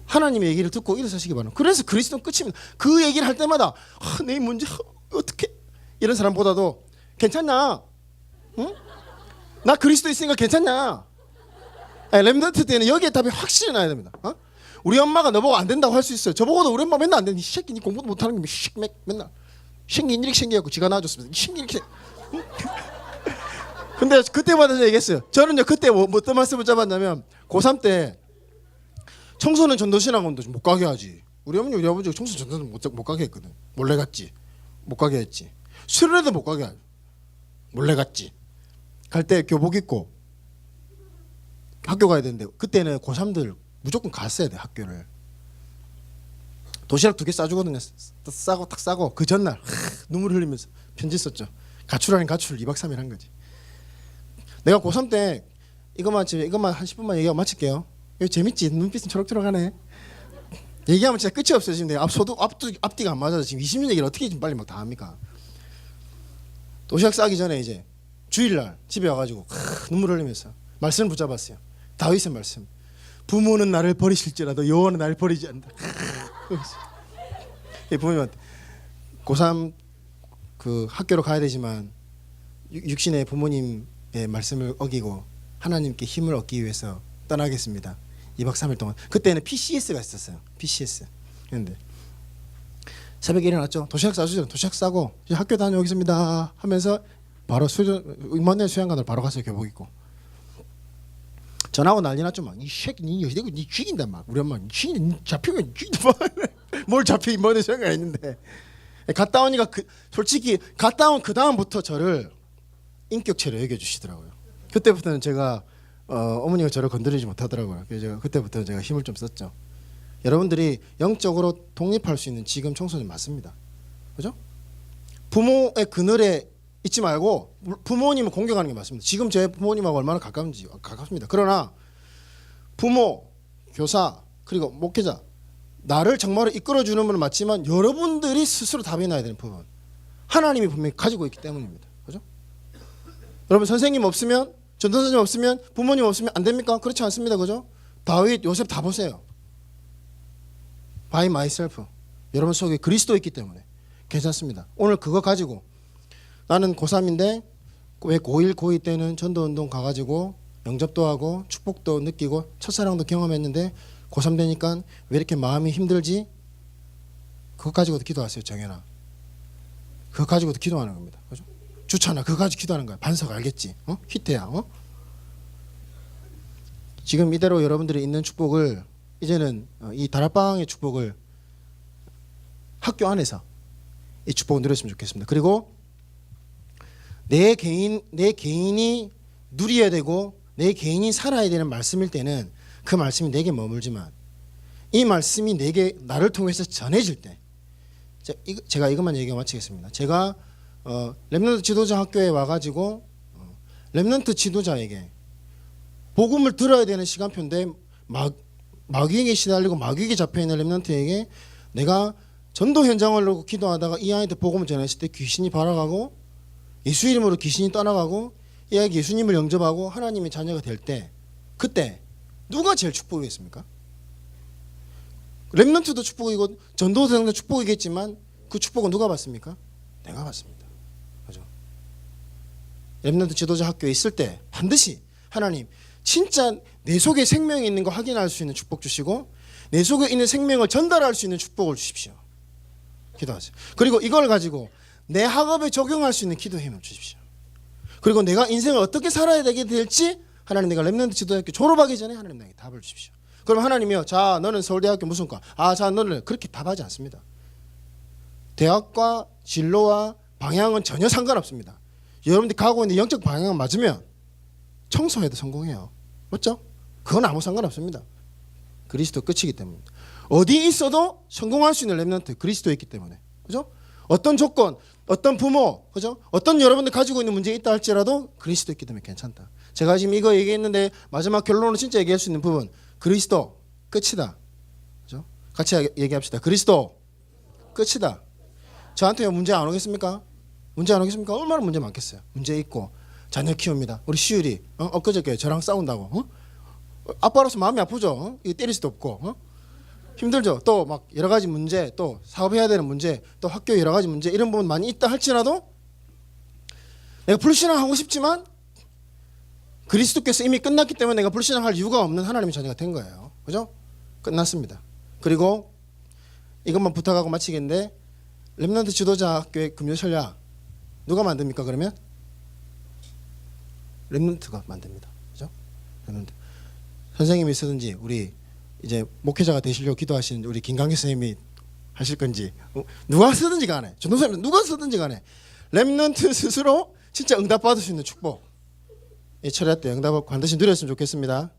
하나님의 얘기를 듣고 일어서시기 바랍니다. 그래서 그리스도는 끝입니다. 그 얘기를 할 때마다 내 문제 어떻게 이런 사람보다도 괜찮나? 응? 나 그리스도 있으니까 괜찮냐? 렘넌트 때는 여기에 답이 확실히 나야 됩니다. 어? 우리 엄마가 너보고 안 된다고 할 수 있어요. 저보고도 우리 엄마 맨날 안 돼. 이 새끼 니 공부도 못하는 게 맨날 생긴 이렇게 생겨갖고 지가 낳아줬습니다. 생긴 이렇게. 응? 근데 그때마다 제가 얘기했어요. 저는요 그때 어떤 말씀을 잡았냐면 고3 때 청소년 전도신학원도 못 가게 하지. 우리 어머니 우리 아버지가 청소년 전도신 못 가게 했거든. 몰래 갔지. 못 가게 했지. 수련회도 못 가게 하지. 몰래 갔지. 갈 때 교복 입고 학교 가야 되는데 그때는 고3들 무조건 갔어야 돼 학교를. 도시락 2개 싸주거든요. 싸고 탁 싸고 그 전날 눈물 흘리면서 편지 썼죠. 가출 아닌 가출을 2박 3일 한 거지. 내가 고3 때 이것만 한 10분만 얘기하고 마칠게요. 이거 재밌지? 눈빛은 초록초록하네. 얘기하면 진짜 끝이 없어요. 지금 내가 앞뒤가 안 맞아서 지금 20년 얘기를 어떻게 지금 빨리 막 다 합니까? 도시락 싸기 전에 이제 주일날 집에 와가지고 눈물 흘리면서 말씀을 붙잡았어요. 다윗의 말씀. 부모는 나를 버리실지라도 여호와는 나를 버리지 않는다. 부모님한테 고3 그 학교로 가야 되지만 육신의 부모님의 말씀을 어기고 하나님께 힘을 얻기 위해서 떠나겠습니다. 2박 3일 동안. 그때는 PCS가 있었어요. PCS. 그런데 새벽에 일어났죠. 도시락 싸주죠. 도시락 싸고 이제 학교 다녀오겠습니다 하면서 바로 먼 수양관으로 바로 갔어요. 교복 입고. 전화하고 난리 났죠. 막 이 새끼 니 죽인다 막. 우리 엄마 니 잡히면 죽인다. 뭘 잡히 먼 수양관에 있는데. 갔다 오니까 솔직히 갔다 온 그 다음부터 저를 인격체로 여겨주시더라고요. 그때부터는 제가 어머니가 저를 건드리지 못하더라고요. 그래서 제가 그때부터 제가 힘을 좀 썼죠. 여러분들이 영적으로 독립할 수 있는 지금 청소년 맞습니다. 그죠? 부모의 그늘에 있지 말고 부모님을 공격하는 게 맞습니다. 지금 제 부모님하고 얼마나 가깝습니다. 그러나 부모, 교사 그리고 목회자 나를 정말로 이끌어주는 분은 맞지만 여러분들이 스스로 답해놔야 되는 부분 하나님이 분명히 가지고 있기 때문입니다. 그죠? 여러분 선생님 없으면 전도사님 없으면 부모님 없으면 안 됩니까? 그렇지 않습니다. 그죠? 다윗, 요셉 다 보세요. By myself. 여러분 속에 그리스도 있기 때문에 괜찮습니다. 오늘 그거 가지고 나는 고3인데 왜 고1, 고2 때는 전도운동 가가지고 영접도 하고 축복도 느끼고 첫사랑도 경험했는데 고3 되니까 왜 이렇게 마음이 힘들지? 그거 가지고도 기도하세요. 정연아. 그거 가지고도 기도하는 겁니다. 그죠? 주찬아 그거 가지고 기도하는 거야. 반석 알겠지? 히트야. 지금 이대로 여러분들이 있는 축복을 이제는 이 다락방의 축복을 학교 안에서 이 축복을 누렸으면 좋겠습니다. 그리고 내 개인이 누려야 되고 내 개인이 살아야 되는 말씀일 때는 그 말씀이 내게 머물지만 이 말씀이 내게 나를 통해서 전해질 때 제가 이것만 얘기하고 마치겠습니다. 제가 렘넌트 지도자 학교에 와가지고 렘넌트 지도자에게 복음을 들어야 되는 시간표인데 마귀에게 시달리고 마귀에게 잡혀있는 렘넌트에게 내가 전도 현장을 놓고 기도하다가 이 아이한테 복음을 전했을 때 귀신이 발아가고 예수 이름으로 귀신이 떠나가고 이 아이가 예수님을 영접하고 하나님의 자녀가 될 때 그때 누가 제일 축복이겠습니까? 렘넌트도 축복이고 전도사도 축복이겠지만 그 축복은 누가 받습니까? 내가 받습니다. 그죠? 렘넌트 지도자 학교에 있을 때 반드시 하나님 진짜 내 속에 생명이 있는 거 확인할 수 있는 축복 주시고 내 속에 있는 생명을 전달할 수 있는 축복을 주십시오. 기도하세요. 그리고 이걸 가지고 내 학업에 적용할 수 있는 기도의 힘을 주십시오. 그리고 내가 인생을 어떻게 살아야 되게 될지 하나님 내가 렘넌트 지도학교 졸업하기 전에 하나님 나에게 답을 주십시오. 그럼 하나님이요. 자 너는 서울대학교 무슨 과? 자 너는 그렇게 답하지 않습니다. 대학과 진로와 방향은 전혀 상관없습니다. 여러분들이 가고 있는 영적 방향을 맞으면 청소해도 성공해요. 맞죠? 그건 아무 상관없습니다. 그리스도 끝이기 때문입니다. 어디 있어도 성공할 수 있는 렘넌트 그리스도에 있기 때문에. 그죠? 어떤 조건, 어떤 부모, 그죠? 어떤 여러분들 가지고 있는 문제가 있다 할지라도 그리스도 있기 때문에 괜찮다. 제가 지금 이거 얘기했는데 마지막 결론으로 진짜 얘기할 수 있는 부분 그리스도 끝이다. 그죠? 같이 얘기합시다. 그리스도 끝이다. 저한테 문제 안 오겠습니까? 문제 안 오겠습니까? 얼마나 문제 많겠어요. 문제 있고 자녀 키웁니다. 우리 시율이 엊그저께 저랑 싸운다고 아빠로서 마음이 아프죠. 이거 때릴 수도 없고 힘들죠. 또 막 여러 가지 문제, 또 사업해야 되는 문제, 또 학교 여러 가지 문제 이런 부분 많이 있다 할지라도 내가 불신앙하고 싶지만 그리스도께서 이미 끝났기 때문에 내가 불신앙할 이유가 없는 하나님의 자녀가 된 거예요. 그죠? 끝났습니다. 그리고 이것만 부탁하고 마치겠는데 렘넌트 지도자 학교의 금요설야 누가 만듭니까? 그러면 렘넌트가 만듭니다. 그죠? 렘넌트. 선생님이 쓰든지 우리 이제 목회자가 되시려고 기도하시는 우리 김강기 선생님이 하실 건지 누가 쓰든지 간에 전도사님 누가 쓰든지 간에 렘넌트 스스로 진짜 응답받을 수 있는 축복 이 철야 때 응답을 반드시 누렸으면 좋겠습니다.